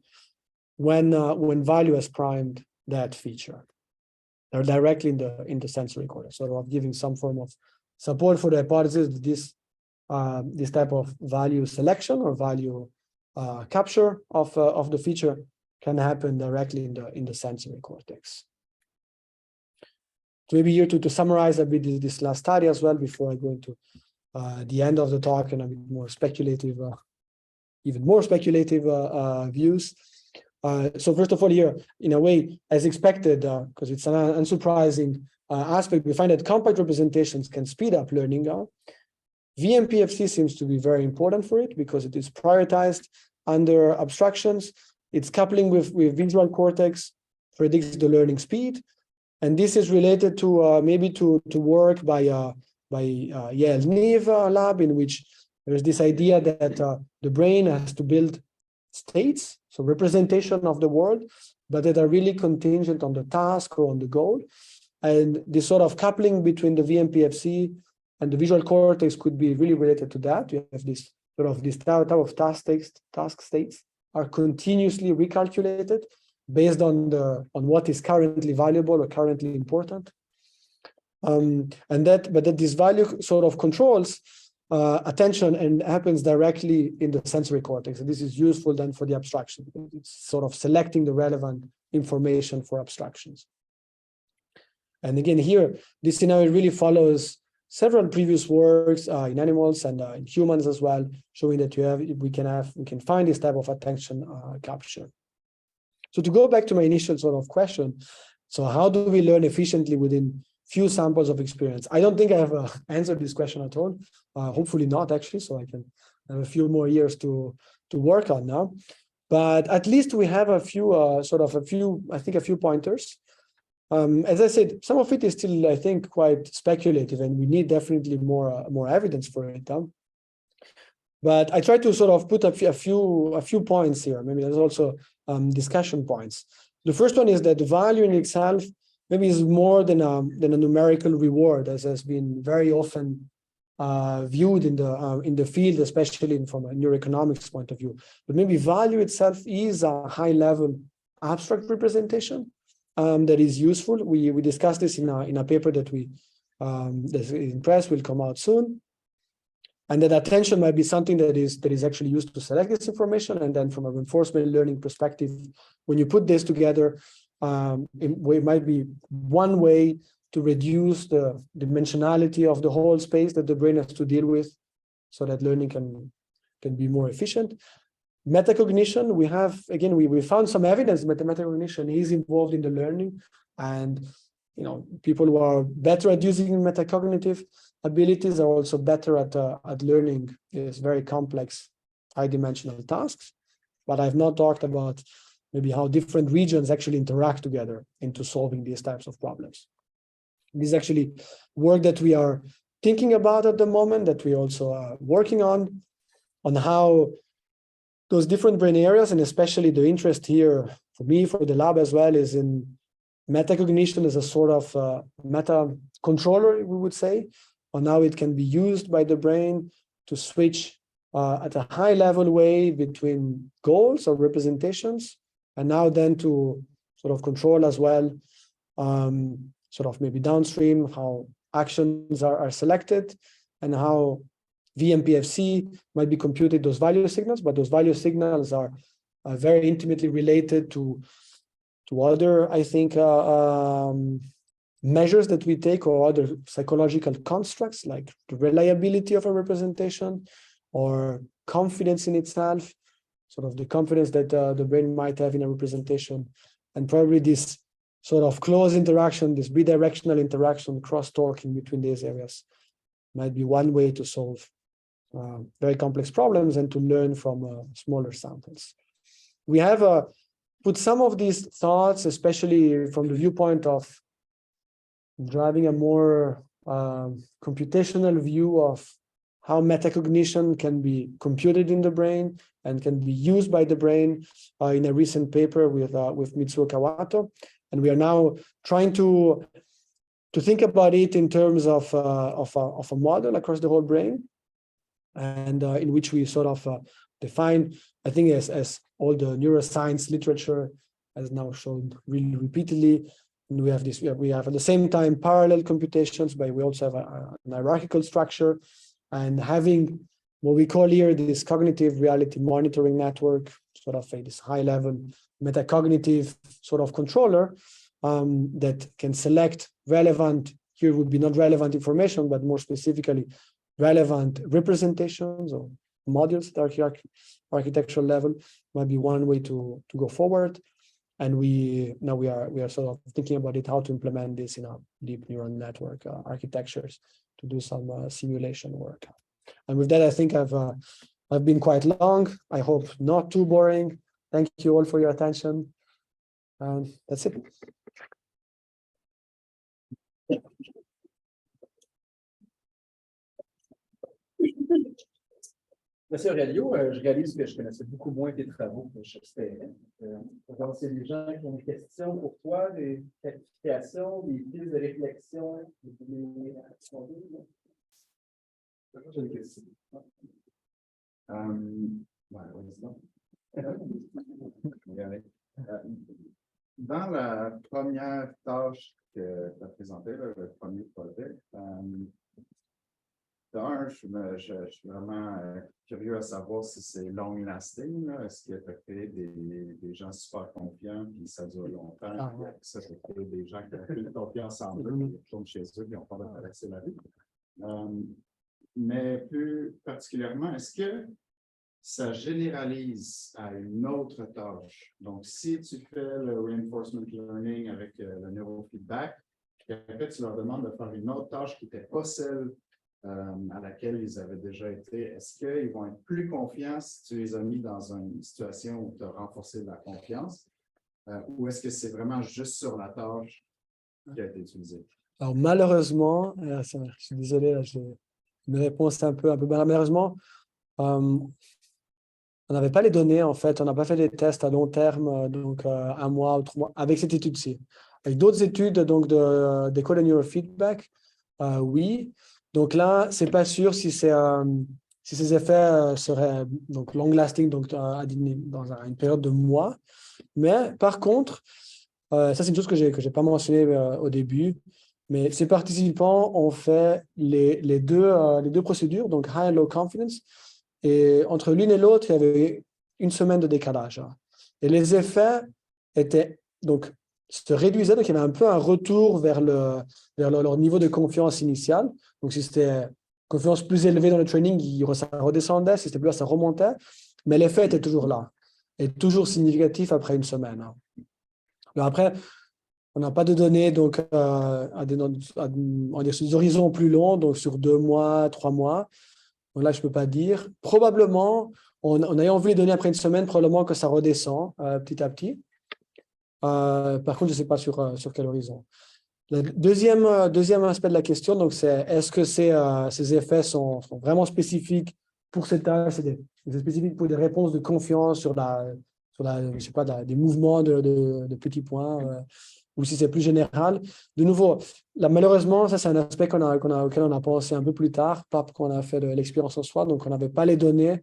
when value has primed that feature. They're directly in the sensory cortex, sort of giving some form of support for the hypothesis that this type of value selection or value capture of the feature can happen directly in the sensory cortex. So maybe here to summarize a bit this last study as well, before I go into the end of the talk and a bit more speculative, even more speculative views. So first of all, here, in a way, as expected, because it's an unsurprising aspect, we find that compact representations can speed up learning. VMPFC seems to be very important for it, because it is prioritized under abstractions. Its coupling with visual cortex predicts the learning speed. And this is related to maybe to work by Yale's Neve lab, in which there's this idea that the brain has to build states, so representation of the world, but that are really contingent on the task or on the goal. And this sort of coupling between the VMPFC and the visual cortex could be really related to that. You have this sort of this type of task states are continuously recalculated based on what is currently valuable or currently important. But this value sort of controls attention and happens directly in the sensory cortex. And this is useful then for the abstraction. It's sort of selecting the relevant information for abstractions. And again, here, this scenario really follows several previous works in animals and in humans as well, showing that we can find this type of attention capture. So to go back to my initial sort of question, so how do we learn efficiently within few samples of experience? I don't think I have answered this question at all. Hopefully not, actually, so I can have a few more years to work on now. But at least we have a few a few pointers. As I said, some of it is still, I think, quite speculative, and we need definitely more evidence for it. But I try to sort of put a few points here. Maybe there's also discussion points. The first one is that the value in itself maybe is more than a numerical reward, as has been very often viewed in the field, especially from a neuroeconomics point of view. But maybe value itself is a high-level abstract representation that is useful. We discussed this in a paper that that's in press, will come out soon. And that attention might be something that is actually used to select this information. And then from a reinforcement learning perspective, when you put this together, it might be one way to reduce the dimensionality of the whole space that the brain has to deal with, so that learning can be more efficient. Metacognition, we found some evidence that metacognition is involved in the learning, and people who are better at using metacognitive abilities are also better at learning these very complex, high-dimensional tasks. But I've not talked about maybe how different regions actually interact together into solving these types of problems. This is actually work that we are thinking about at the moment, that we also are working on how those different brain areas, and especially the interest here for me, for the lab as well, is in metacognition as a sort of meta controller, we would say, on how it can be used by the brain to switch at a high level way between goals or representations, and now then to sort of control as well, sort of maybe downstream, how actions are selected and how VMPFC might be computed those value signals, but those value signals are very intimately related to other, I think, measures that we take, or other psychological constructs like the reliability of a representation or confidence in itself, sort of the confidence that the brain might have in a representation, and probably this sort of close interaction, this bidirectional interaction, cross-talking between these areas might be one way to solve very complex problems and to learn from smaller samples. We have put some of these thoughts, especially from the viewpoint of driving a more computational view of how metacognition can be computed in the brain and can be used by the brain in a recent paper with Mitsuo Kawato. And we are now trying to think about it in terms of a model across the whole brain, and in which we sort of define, I think, as all the neuroscience literature has now shown really repeatedly. And we have at the same time parallel computations, but we also have an hierarchical structure, and having what we call here this cognitive reality monitoring network, sort of this high-level metacognitive sort of controller that can select relevant, here would be not relevant information, but more specifically relevant representations or modules at architectural level, might be one way to go forward. And we are sort of thinking about it, how to implement this in our deep neural network architectures to do some simulation work. And with that, I think I've been quite long. I hope not too boring. Thank you all for your attention. That's it. Monsieur Aurelio, je réalise que je connaissais beaucoup moins tes travaux que je savais. Pour c'est des gens qui ont des questions pour toi, des clarifications, des pistes de réflexion. J'ai une question. Dans la première tâche que tu as présentée, le premier projet, je suis vraiment curieux à savoir si c'est long-lasting. Est-ce que tu as créé des gens super confiants, puis ça dure longtemps, puis ça, tu as créé des gens qui ont plus confiance en eux, qui retournent chez eux, qui ont peur de traverser la vie. Mais plus particulièrement, est-ce que ça généralise à une autre tâche? Donc, si tu fais le reinforcement learning avec le neurofeedback, puis après, tu leur demandes de faire une autre tâche qui n'était pas celle à laquelle ils avaient déjà été, est-ce qu'ils vont être plus confiants si tu les as mis dans une situation où tu as renforcé la confiance, ou est-ce que c'est vraiment juste sur la tâche qui a été utilisée? Alors, malheureusement, je suis désolé, là, j'ai une réponse un peu malheureusement, on n'avait pas les données, en fait. On n'a pas fait des tests à long terme, donc 1 mois ou 3 mois, avec cette étude-ci. Avec d'autres études donc d'école de neurofeedback, oui. Donc là, ce n'est pas sûr si ces effets seraient donc long-lasting, donc dans une période de mois. Mais par contre, ça, c'est une chose que je n'ai pas mentionné au début, mais ces participants ont fait les deux procédures, donc high and low confidence, et entre l'une et l'autre, il y avait 1 semaine de décalage. Et les effets se réduisaient, donc il y avait un peu un retour vers leur niveau de confiance initiale. Donc si c'était confiance plus élevée dans le training, ça redescendait, si c'était plus bas, ça remontait, mais l'effet était toujours là, et toujours significatif après 1 semaine. Mais après, on n'a pas de données donc, à des horizons plus longs, donc sur 2 mois, 3 mois. Donc là, je ne peux pas dire. Probablement, en ayant vu les données après 1 semaine, probablement que ça redescend petit à petit. Par contre, je ne sais pas sur quel horizon. Le deuxième aspect de la question, donc, c'est est-ce que ces effets sont vraiment spécifiques pour cette tâche, c'est spécifique pour des réponses de confiance sur je sais pas, des mouvements de petits points, ou si c'est plus général. De nouveau, là, malheureusement, ça c'est un aspect auquel on a pensé un peu plus tard, pas qu'on a fait de l'expérience en soi, donc on n'avait pas les données.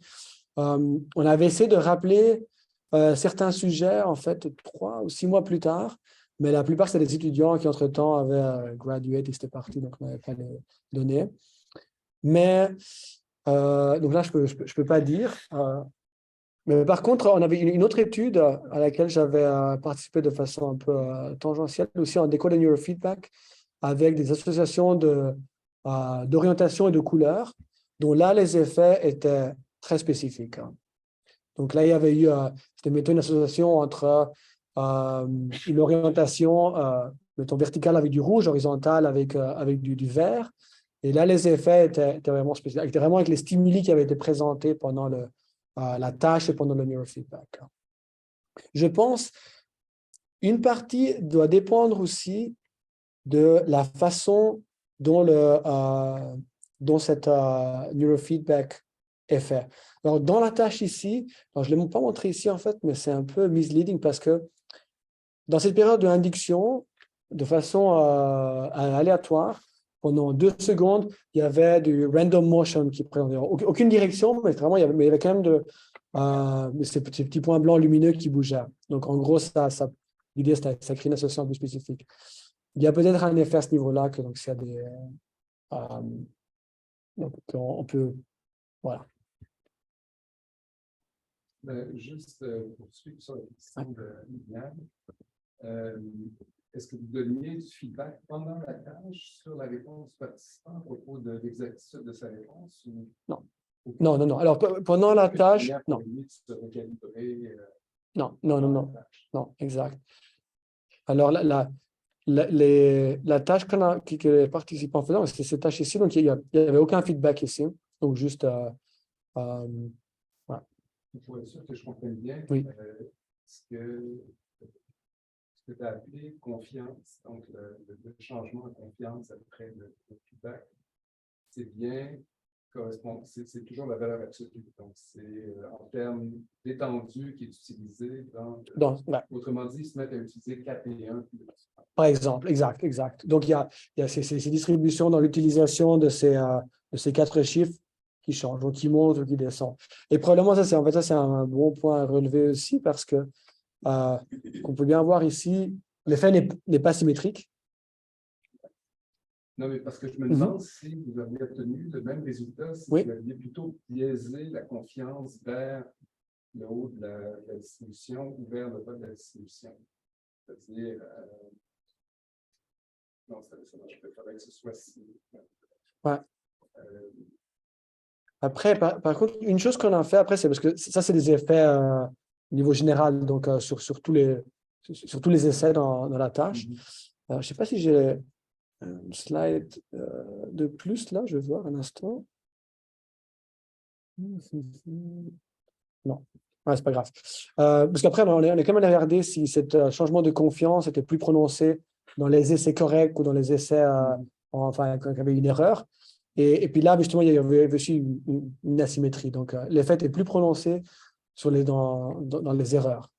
On avait essayé de rappeler certains sujets, en fait, 3 ou 6 mois plus tard, mais la plupart, c'était des étudiants qui, entre-temps, avaient gradué et c'était parti, donc on n'avait pas les données. Mais, donc là, je peux pas dire. Mais par contre, on avait une autre étude à laquelle j'avais participé de façon un peu tangentielle, aussi en école de neurofeedback, avec des associations d'orientation et de couleurs, dont là, les effets étaient très spécifiques. Donc là, il y avait eu, c'était mettons, une association entre une orientation, mettons, verticale avec du rouge, horizontale avec du vert. Et là, les effets étaient vraiment spécifiques, étaient vraiment avec les stimuli qui avaient été présentés pendant la tâche et pendant le neurofeedback. Je pense une partie doit dépendre aussi de la façon dont cette neurofeedback est fait. Alors, dans la tâche ici, alors je ne l'ai pas montré ici en fait, mais c'est un peu misleading parce que dans cette période de induction, de façon aléatoire, pendant 2 secondes, il y avait du random motion qui présentait aucune direction, mais vraiment, il y avait quand même ces petits points blancs lumineux qui bougeaient. Donc, en gros, l'idée, c'est que ça crée une association plus spécifique. Il y a peut-être un effet à ce niveau-là, que donc, s'il y a des... donc, on peut... Voilà. Juste pour suivre sur la question de Liliane, est-ce que vous donniez du feedback pendant la tâche sur la réponse du participant à propos de l'exactitude de sa réponse? Ou... Non. Non. Alors, pendant la tâche, non. Non, exact. Alors, la tâche que les participants faisaient, c'était cette tâche ici, donc il n'y avait aucun feedback ici. Donc, juste... voilà. Pour être sûr que je comprenne bien, oui. Ce que tu as appelé confiance, donc le changement de confiance après le feedback, c'est bien correspond, c'est toujours la valeur absolue. Donc, c'est en termes d'étendue qui est utilisé autrement dit, ils se mettent à utiliser 4 et 1. Par exemple, exact. Donc, il y a ces distributions dans l'utilisation de ces 4 chiffres qui changent, donc qui montent ou qui descendent. Et probablement, ça c'est un bon point à relever aussi parce que qu'on peut bien voir ici, l'effet n'est pas symétrique. Non, mais parce que je me demande si vous aviez obtenu le même résultat, si vous aviez plutôt biaisé la confiance vers le haut de la distribution ou vers le bas de la distribution. C'est-à-dire, non, ça marche pas, il faudrait que ce soit si. Ouais. Après, par contre, une chose qu'on a fait après, c'est parce que ça, c'est des effets au niveau général, donc sur tous les essais dans la tâche. Je ne sais pas si j'ai un slide de plus là, je vais voir un instant. Non, ouais, c'est pas grave. Parce qu'après, on est quand même allé regarder si ce changement de confiance était plus prononcé dans les essais corrects ou dans les essais, enfin, quand il y avait une erreur. Et puis là, justement, il y avait aussi une asymétrie. Donc, l'effet est plus prononcé dans les erreurs.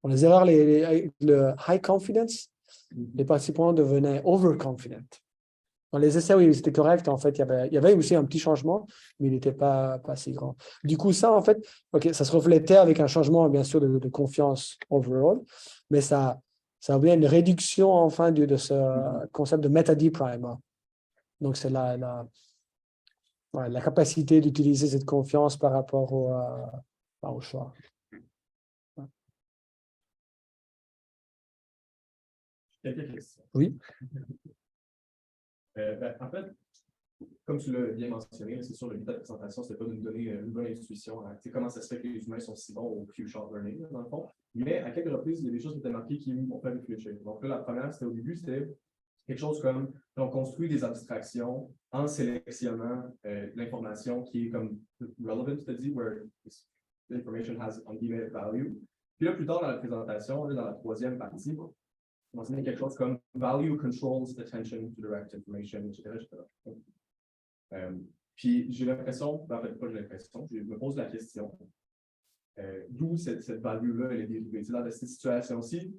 Dans les erreurs, le high confidence, les participants devenaient overconfident. Dans les essais, oui, c'était correct. En fait, il y avait aussi un petit changement, mais il n'était pas si grand. Du coup, ça, en fait, ça se reflétait avec un changement, bien sûr, de confiance overall, mais ça a bien une réduction, enfin, de ce concept de meta-D prime. Donc, c'est la capacité d'utiliser cette confiance par rapport au choix. Quelques questions. Oui. En fait, comme tu l'as bien mentionné, c'est sûr, le but de la présentation, c'était pas de nous donner une bonne intuition. Hein. Comment ça se fait que les humains sont si bons au few-shot learning, dans le fond. Mais à quelques reprises, il y a des choses qui étaient marquées qui m'ont fait réfléchir. Donc là, la première, c'était au début, c'était quelque chose comme on construit des abstractions en sélectionnant l'information qui est comme relevant, c'est-à-dire where information has undiminished value. Puis là, plus tard dans la présentation, là, dans la troisième partie, on mentionne quelque chose comme value controls attention to direct information, etc. Puis j'ai l'impression, en fait, pas j'ai l'impression, je me pose la question, d'où cette value-là, elle est dérivée. Dans cette situation-ci,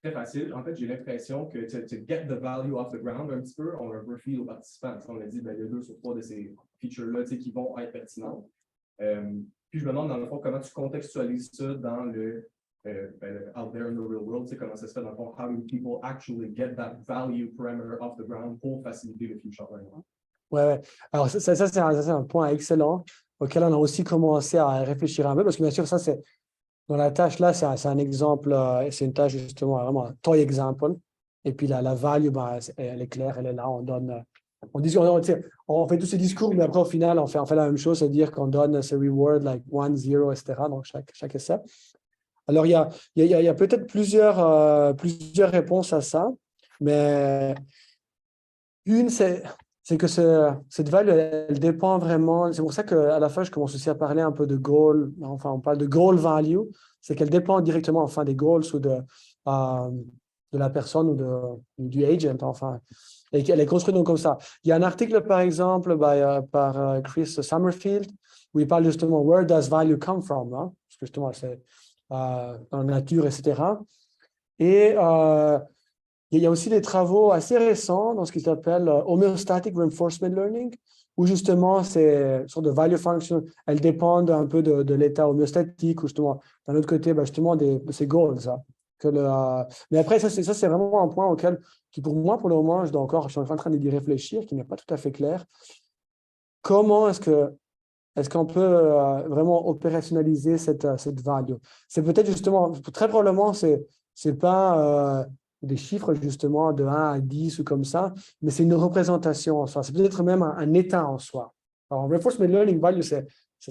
très facile. En fait, j'ai l'impression que to get the value off the ground un petit peu, on a un peu fil aux participants. On a dit, ben, il y a 2 sur 3 de ces features-là qui vont être pertinentes. Puis je me demande, dans le fond, comment tu contextualises ça dans le out there in the real world, comment ça se fait dans le fond, how do people actually get that value parameter off the ground pour faciliter le few-shot learning? Ouais. Alors, ça c'est un point excellent auquel on a aussi commencé à réfléchir un peu, parce que bien sûr, ça, c'est dans la tâche là, c'est un exemple, c'est une tâche justement vraiment un toy example. Et puis la value, elle est claire, elle est là, on donne. On fait tous ces discours, mais après, au final, on fait la même chose, c'est-à-dire qu'on donne ces rewards, like 1, 0, etc. Donc, chaque essai. Alors, il y a peut-être plusieurs réponses à ça, mais une, c'est que cette value, elle dépend vraiment. C'est pour ça qu'à la fin, je commence aussi à parler un peu de goal. Enfin, on parle de goal value. C'est qu'elle dépend directement, enfin, des goals ou de la personne ou du agent, enfin. Et qu'elle est construite donc comme ça. Il y a un article, par exemple, par Chris Summerfield, où il parle justement where does value come from, hein? Parce que justement, c'est dans la nature, etc. Et il y a aussi des travaux assez récents dans ce qui s'appelle homeostatic reinforcement learning, où justement, c'est une sorte de value function, elles dépendent un peu de l'état homéostatique, ou justement, d'un autre côté, justement, de ces goals. Ça. Mais après, ça, c'est vraiment un point qui pour moi, pour le moment, je suis en train d'y réfléchir, qui n'est pas tout à fait clair. Comment est-ce qu'on peut vraiment opérationnaliser cette value? C'est peut-être justement, très probablement, c'est pas des chiffres justement de 1 à 10 ou comme ça, mais c'est une représentation en soi. C'est peut-être même un état en soi. Alors, reinforcement learning value, ça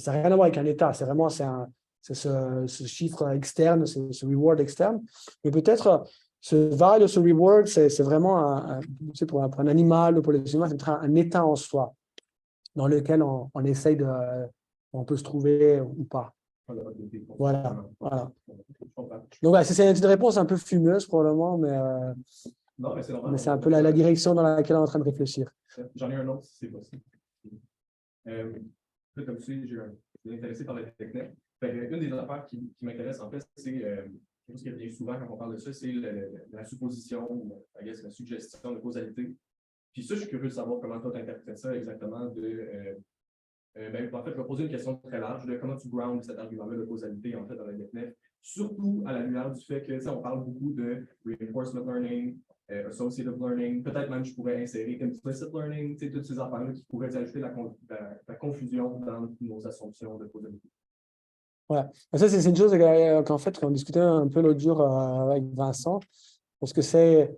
n'a rien à voir avec un état. C'est vraiment ce chiffre externe, ce reward externe. Mais peut-être ce value, ce reward, c'est vraiment pour un animal ou pour les humains, c'est peut-être un état en soi dans lequel on essaye on peut se trouver ou pas. Voilà. Donc, c'est une réponse un peu fumeuse probablement, mais c'est un peu la direction dans laquelle on est en train de réfléchir. J'en ai un autre si c'est possible. Comme tu sais, je suis intéressé par les techniques. Une des affaires qui m'intéresse, en fait, c'est quelque chose qui revient souvent quand on parle de ça, c'est la supposition, la suggestion de causalité. Puis ça, je suis curieux de savoir comment toi tu interprètes ça exactement En fait, je vais poser une question très large de comment tu grounds cet argument-là de causalité en fait, dans la DECNEF, surtout à la lumière du fait que on parle beaucoup de reinforcement learning, associative learning, peut-être même je pourrais insérer implicit learning, toutes ces affaires-là qui pourraient ajouter la confusion dans nos assumptions de causalité. Ouais, ça c'est une chose qu'en fait, on discutait un peu l'autre jour avec Vincent, parce que c'est,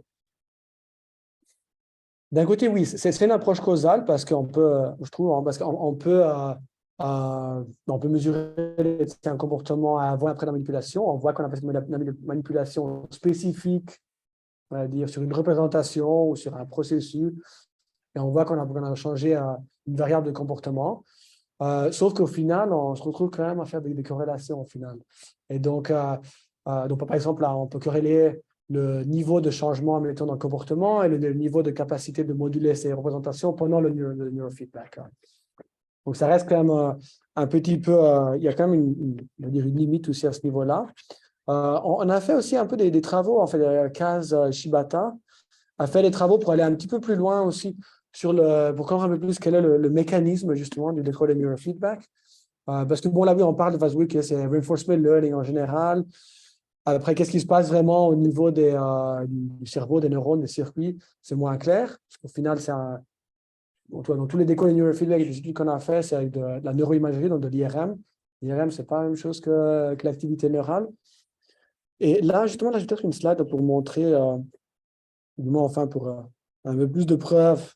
d'un côté, oui, c'est une approche causale, parce qu'on peut, je trouve, parce qu'on peut, on peut mesurer un comportement avant et après la manipulation. On voit qu'on a fait une manipulation spécifique, on va dire, sur une représentation ou sur un processus, et on voit qu'on a changé une variable de comportement. Sauf qu'au final, on se retrouve quand même à faire des corrélations au final. Et donc par exemple, là, on peut corréler le niveau de changement, mettons, dans le comportement et le niveau de capacité de moduler ces représentations pendant le neurofeedback. Donc, ça reste quand même un petit peu, il y a quand même on va dire une limite aussi à ce niveau-là. On a fait aussi un peu des travaux, en fait, Kaz Shibata a fait des travaux pour aller un petit peu plus loin aussi pour comprendre un peu plus quel est le mécanisme justement du decoded neurofeedback. Parce que bon, là, oui, on parle de phase oui, que c'est reinforcement learning en général. Après, qu'est-ce qui se passe vraiment au niveau du cerveau, des neurones, des circuits, c'est moins clair. Parce qu'au final, dans tous les decoded neurofeedback, les études qu'on a fait, c'est avec de la neuroimagerie, donc de l'IRM. L'IRM, ce n'est pas la même chose que l'activité neurale. Et là, justement, là, j'ai peut-être une slide pour montrer, du moins, enfin, pour un peu plus de preuves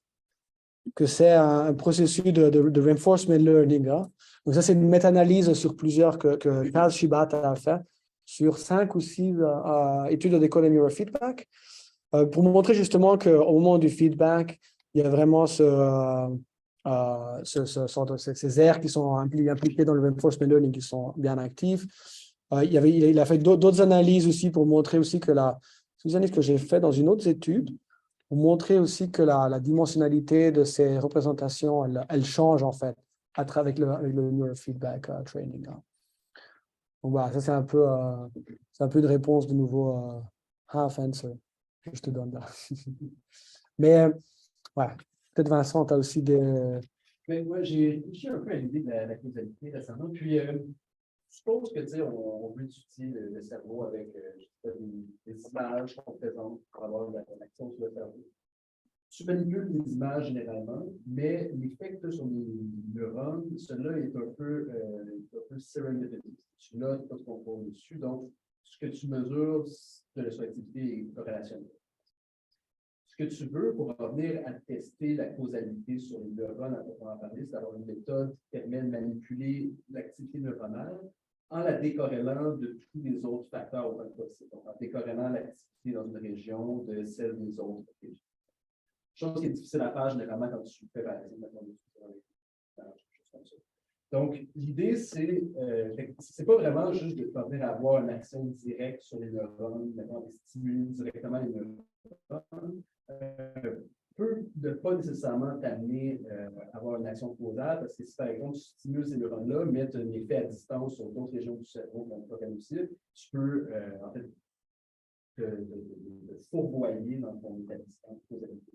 que c'est un processus de reinforcement learning. Hein. Donc, ça, c'est une méta-analyse sur plusieurs que Kaz Shibata a fait sur 5 ou 6 études de decoded neurofeedback pour montrer justement qu'au moment du feedback, il y a vraiment ces aires qui sont impliquées dans le reinforcement learning qui sont bien actifs. Il a fait d'autres analyses aussi pour montrer aussi que c'est une analyse que j'ai fait dans une autre étude pour montrer aussi que la dimensionnalité de ces représentations, elle change en fait avec le neurofeedback training. Hein. Donc voilà, ça c'est un peu une réponse de nouveau half answer que je te donne là. Mais ouais, peut-être Vincent, tu as aussi des... Mais moi, j'ai réfléchi un peu à l'idée de la causalité récemment. Puis, je suppose que, tu sais, on veut étudier le cerveau avec des images qu'on présente pour avoir de la connexion sur le cerveau. Tu manipules les images généralement, mais l'effet que tu as sur les neurones, celui-là est un peu serendipitous. Tu n'as pas de contrôle dessus. Donc, ce que tu mesures de la activité est corrélationnelle. Ce que tu veux pour revenir à tester la causalité sur les neurones, à proprement parler, c'est d'avoir une méthode qui permet de manipuler l'activité neuronale en la décorrélant de tous les autres facteurs autant que possible. Donc, en décorrélant l'activité dans une région de celle des autres régions. Chose qui est difficile à faire généralement quand tu fais, par exemple, donc, l'idée, c'est pas vraiment juste de parvenir à avoir une action directe sur les neurones, de stimuler directement les neurones. Peut ne pas nécessairement t'amener à avoir une action causale, parce que si, par exemple, tu stimules ces neurones-là, mais tu as un effet à distance sur d'autres régions du cerveau, comme le canocide, tu peux, en fait, te fourvoyer dans ton état de distance causalité.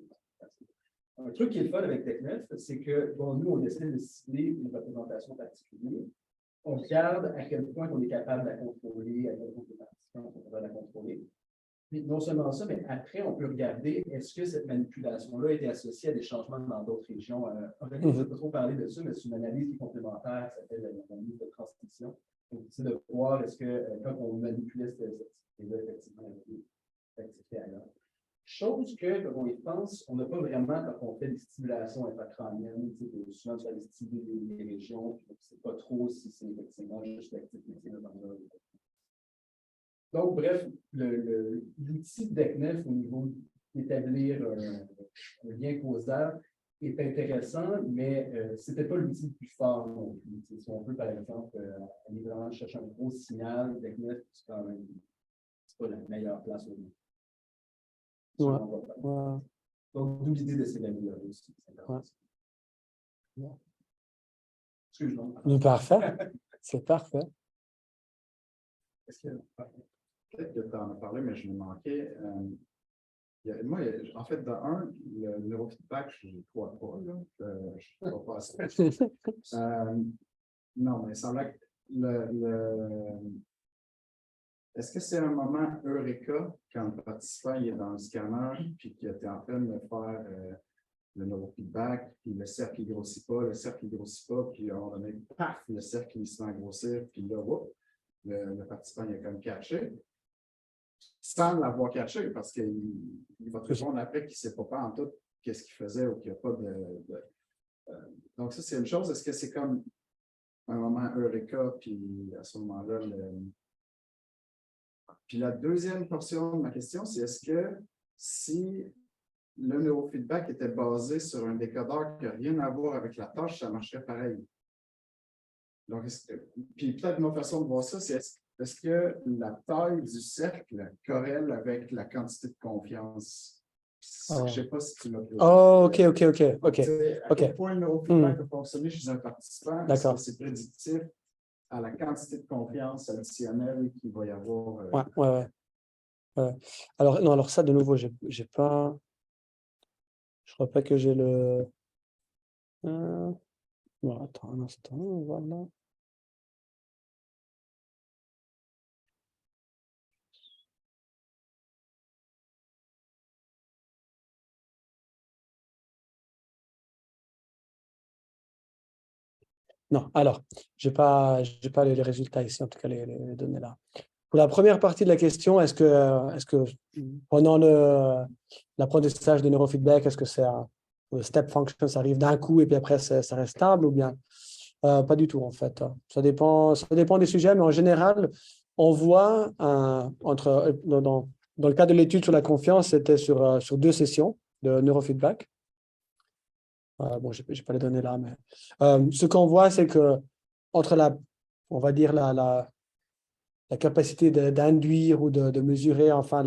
Un truc qui est le fun avec TechNet, c'est que, bon, nous, on essaie de cibler une représentation particulière. On regarde à quel point on est capable de la contrôler, à quel point les participants sont capables de la contrôler. Puis non seulement ça, mais après, on peut regarder est-ce que cette manipulation-là a été associée à des changements dans d'autres régions. Aurelio, je ne vais pas trop parler de ça, mais c'est une analyse qui est complémentaire qui s'appelle l'analyse de transmission. Donc, c'est de voir est-ce que quand on manipulait cette activité-là, effectivement, il y a des activités ailleurs. Chose que, quand on y pense, on n'a pas vraiment quand on fait des stimulations intracrâniennes, souvent tu vas stimuler des régions, puis on ne sait pas trop si c'est effectivement juste l'activité dans le. Donc, bref, l'outil de DECNEF au niveau d'établir un lien causal est intéressant, mais ce n'était pas l'outil le plus fort non plus. Si on veut, par exemple, aller vraiment chercher un gros signal, DECNEF, c'est quand même pas la meilleure place au monde. Ouais. Donc, d'où l'idée de s'améliorer aussi. Ouais. Excuse-moi. Parfait. C'est parfait. Peut-être que tu en as parlé, mais je me manquais. En fait, dans le neurofeedback, je ne crois pas, là. Je ne crois pas à ça. Non, mais il semblait que est-ce que c'est un moment eureka quand le participant il est dans le scanner puis qu'il était en train de faire le neurofeedback, puis le cercle ne grossit pas, puis à un moment donné, paf, le cercle il se met à grossir, puis là, whoop, le participant il a comme catché, sans l'avoir catché, parce qu'il va te répondre après qu'il ne sait pas en tout qu'est-ce qu'il faisait ou qu'il n'y a pas donc ça, c'est une chose. Est-ce que c'est comme un moment eureka, puis à ce moment-là, Puis la deuxième portion de ma question, c'est est-ce que si le neurofeedback était basé sur un décodeur qui n'a rien à voir avec la tâche, ça marcherait pareil? Donc, puis peut-être une autre façon de voir ça, c'est est-ce que la taille du cercle corrèle avec la quantité de confiance? Je ne sais pas si tu l'as vu. Oh, OK. À quel point le neurofeedback peut fonctionner chez un participant? Est-ce que c'est prédictif à la quantité de confiance additionnelle qu'il va y avoir? Ouais. Alors, non, alors ça, de nouveau, j'ai pas... Je crois pas que j'ai le... Bon, attends un instant, voilà. Non, alors, je n'ai pas les résultats ici, en tout cas les données là. Pour la première partie de la question, est-ce que pendant l'apprentissage de neurofeedback, est-ce que c'est le step function, ça arrive d'un coup et puis après ça reste stable ou bien pas du tout en fait. Ça dépend des sujets, mais en général, on voit dans le cas de l'étude sur la confiance, c'était sur 2 sessions de neurofeedback. Bon, je n'ai pas les données là, mais ce qu'on voit, c'est que entre on va dire la capacité d'induire ou de mesurer, enfin,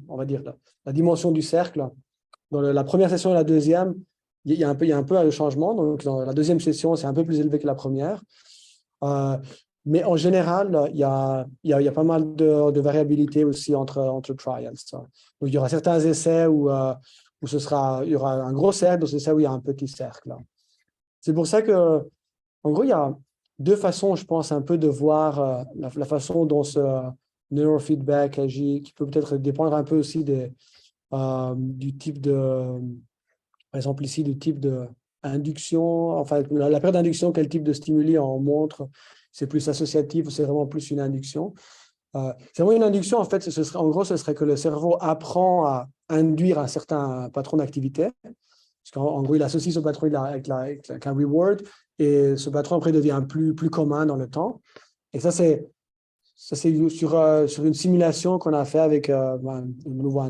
on va dire la dimension du cercle, dans la première session et la deuxième, il y a un peu de changement. Donc, dans la deuxième session, c'est un peu plus élevé que la première. Mais en général, il y a pas mal de variabilité aussi entre trials. Donc, il y aura certains essais où il y aura un gros cercle, d'autres essais où il y a un petit cercle. C'est pour ça que, en gros, il y a 2 façons, je pense, un peu de voir la façon dont ce neurofeedback agit, qui peut peut-être dépendre un peu aussi du type par exemple ici, du type d'induction, enfin, la période d'induction, quel type de stimuli on montre, c'est plus associatif ou c'est vraiment plus une induction. C'est vraiment une induction, en fait, en gros, ce serait que le cerveau apprend à induire un certain patron d'activité, parce qu'en gros, il associe ce patron avec un reward, et ce patron, après, devient plus commun dans le temps. Et ça, c'est sur une simulation qu'on a fait avec un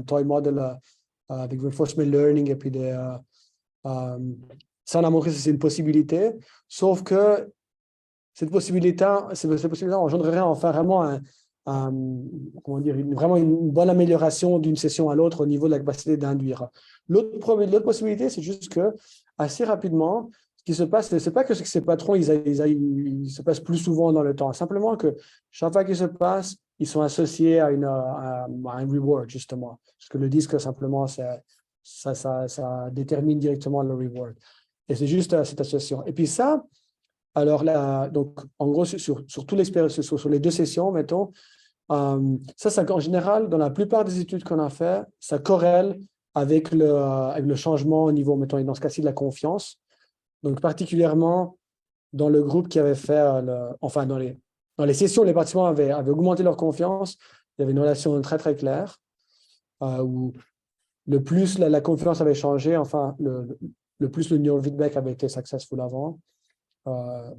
toy model avec reinforcement learning, et puis ça, on a montré que c'est une possibilité, sauf que cette possibilité engendrerait enfin vraiment comment dire, vraiment une bonne amélioration d'une session à l'autre au niveau de la capacité d'induire. L'autre possibilité, c'est juste que assez rapidement, ce qui se passe, c'est pas que ces patrons, ils se passent plus souvent dans le temps, simplement que chaque fois qu'ils se passent, ils sont associés à un reward, justement. Parce que le disque, simplement, ça détermine directement le reward. Et c'est juste cette association. Et puis ça, alors là, donc en gros, sur tous sur les 2 sessions, mettons, ça, en général, dans la plupart des études qu'on a fait, ça corrèle avec le changement au niveau, mettons, dans ce cas-ci, de la confiance. Donc, particulièrement dans le groupe qui avait fait, enfin, dans les sessions, les participants avaient augmenté leur confiance. Il y avait une relation très, très claire où le plus la confiance avait changé, enfin, le plus le neurofeedback avait été successful avant.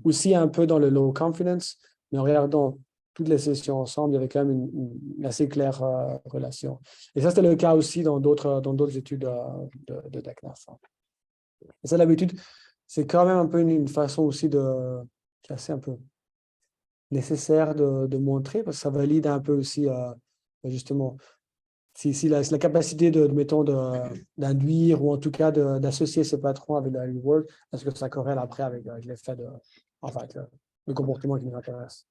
Aussi un peu dans le low confidence, mais en regardant toutes les sessions ensemble, il y avait quand même une assez claire relation. Et ça, c'était le cas aussi dans d'autres études de DACNAS. Et ça, d'habitude, c'est quand même un peu une façon aussi qui est assez un peu nécessaire de montrer, parce que ça valide un peu aussi, justement, si la capacité mettons, d'induire ou en tout cas d'associer ces patrons avec le reward, est-ce que ça corrèle après avec l'effet enfin, avec le comportement qui nous intéresse.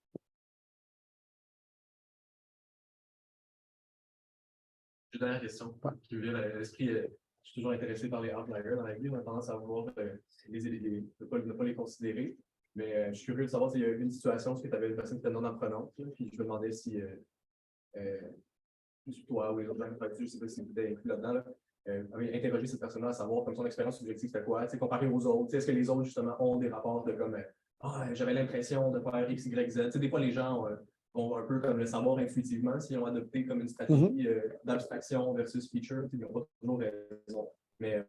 J'ai une dernière question qui me vient à l'esprit. Je suis toujours intéressé par les outliers dans la vie. On a tendance à vouloir ne pas les considérer. Mais je suis curieux de savoir s'il y a une situation où tu avais une personne qui était non apprenante. Puis je me demandais si toi ou les autres gens, je ne sais pas si vous êtes inclus là-dedans, avaient interrogé cette personne-là à savoir comme son expérience subjective c'était quoi, comparé aux autres. Est-ce que les autres, justement, ont des rapports de comme j'avais l'impression de faire X, Y, Z. Des fois, les gens vont un peu comme le savoir intuitivement s'ils ont adopté comme une stratégie d'abstraction versus feature. Ils n'ont pas toujours raison. Mais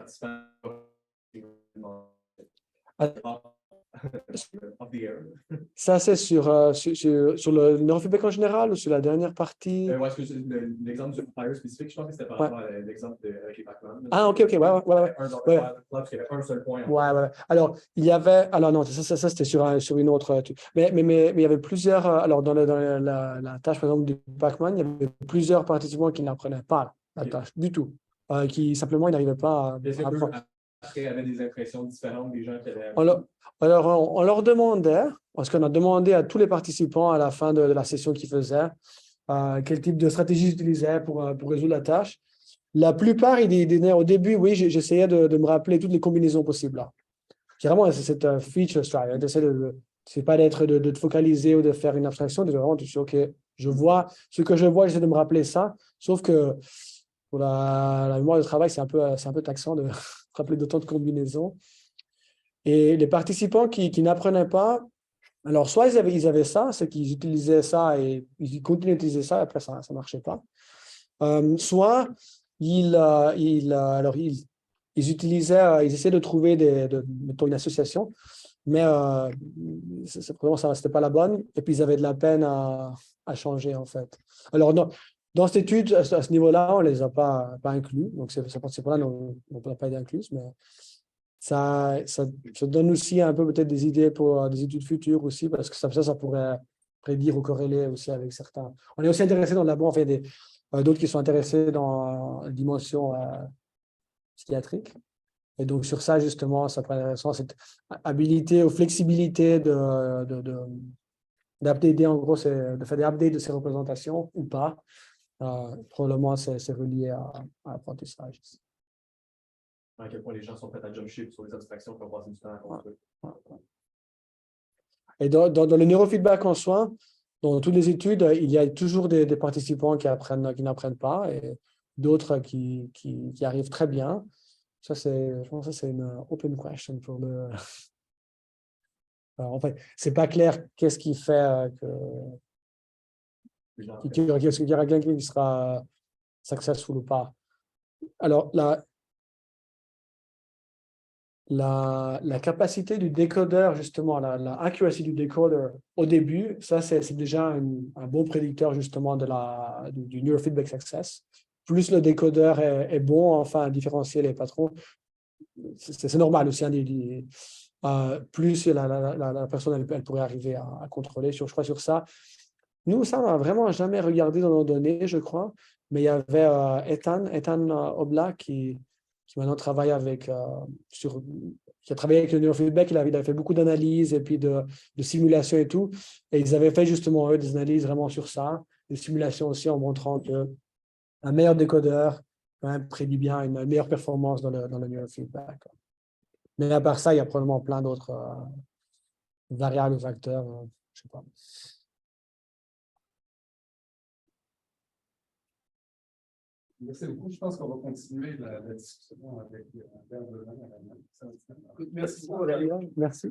ça, je vais demander aux participants of the air. Ça, c'est sur le neurofeedback en général ou sur la dernière partie? Ouais, est-ce que l'exemple du flyer spécifique, je pense que c'était par rapport à l'exemple avec les Pac-Man. Ah, ok, ouais. Parce qu'il y avait un seul point. Ouais. Alors, il y avait, alors non, ça c'était sur une autre, mais il y avait plusieurs, alors dans la tâche, par exemple, du Pac-Man, il y avait plusieurs participants qui n'apprenaient pas la tâche du tout, qui simplement, ils n'arrivaient pas à apprendre. Après, il y avait des impressions différentes des gens qui avaient. Alors, on leur demandait, parce qu'on a demandé à tous les participants à la fin de la session qu'ils faisaient, quel type de stratégie ils utilisaient pour résoudre la tâche. La plupart, ils disaient au début, oui, j'essayais de me rappeler toutes les combinaisons possibles. Là. Vraiment, c'est cette feature strategy. C'est pas de te focaliser ou de faire une abstraction, de vraiment, tu dis, OK, je vois ce que je vois, j'essaie de me rappeler ça. Sauf que pour la mémoire de travail, c'est un peu taxant de rappeler d'autant de combinaisons. Et les participants qui n'apprenaient pas, alors soit ils avaient ça, c'est qu'ils utilisaient ça et ils continuaient d'utiliser ça, et après ça ne marchait pas. Soit ils utilisaient, ils essayaient de trouver mettons une association, mais vraiment, ça n'était pas la bonne, et puis ils avaient de la peine à changer, en fait. Alors, dans cette étude, à ce niveau-là, on ne les a pas inclus, donc c'est pour là qu'on n'a pas été inclus, mais ça donne aussi un peu peut-être des idées pour des études futures aussi, parce que ça pourrait prédire ou corréler aussi avec certains. On est aussi intéressé dans le labo, enfin, d'autres qui sont intéressés dans la dimension psychiatrique. Et donc, sur ça, justement, ça pourrait être intéressant, cette habilité ou flexibilité d'updater, en gros, de faire des updates de ces représentations ou pas. Probablement, c'est relié à l'apprentissage. À quel point les gens sont prêts à jump ship sur les abstractions pour passer du temps à construire. Et dans le neurofeedback en soi, dans toutes les études, il y a toujours des participants qui n'apprennent pas et d'autres qui arrivent très bien. Je pense que c'est une open question pour le. En fait, c'est pas clair qu'est-ce qui fait qu'il y aura quelqu'un qui sera successful ou pas. Alors, la capacité du décodeur, justement, la accuracy du décodeur au début, ça, c'est déjà un bon prédicteur, justement, du neurofeedback success. Plus le décodeur est bon, enfin, à différencier les patrons, c'est normal aussi. Plus la personne, elle pourrait arriver à contrôler. Je crois sur ça. Nous, ça, on n'a vraiment jamais regardé dans nos données, je crois. Mais il y avait Ethan Oblak qui maintenant travaille qui a travaillé avec le neurofeedback. Il a fait beaucoup d'analyses et puis de simulations et tout. Et ils avaient fait justement, eux, des analyses vraiment sur ça, des simulations aussi en montrant qu'un meilleur décodeur prédit bien une meilleure performance dans le neurofeedback. Mais à part ça, il y a probablement plein d'autres variables ou facteurs. Je ne sais pas. Merci beaucoup. Je pense qu'on va continuer la discussion avec Bernard. Merci beaucoup, Aurelio. Merci.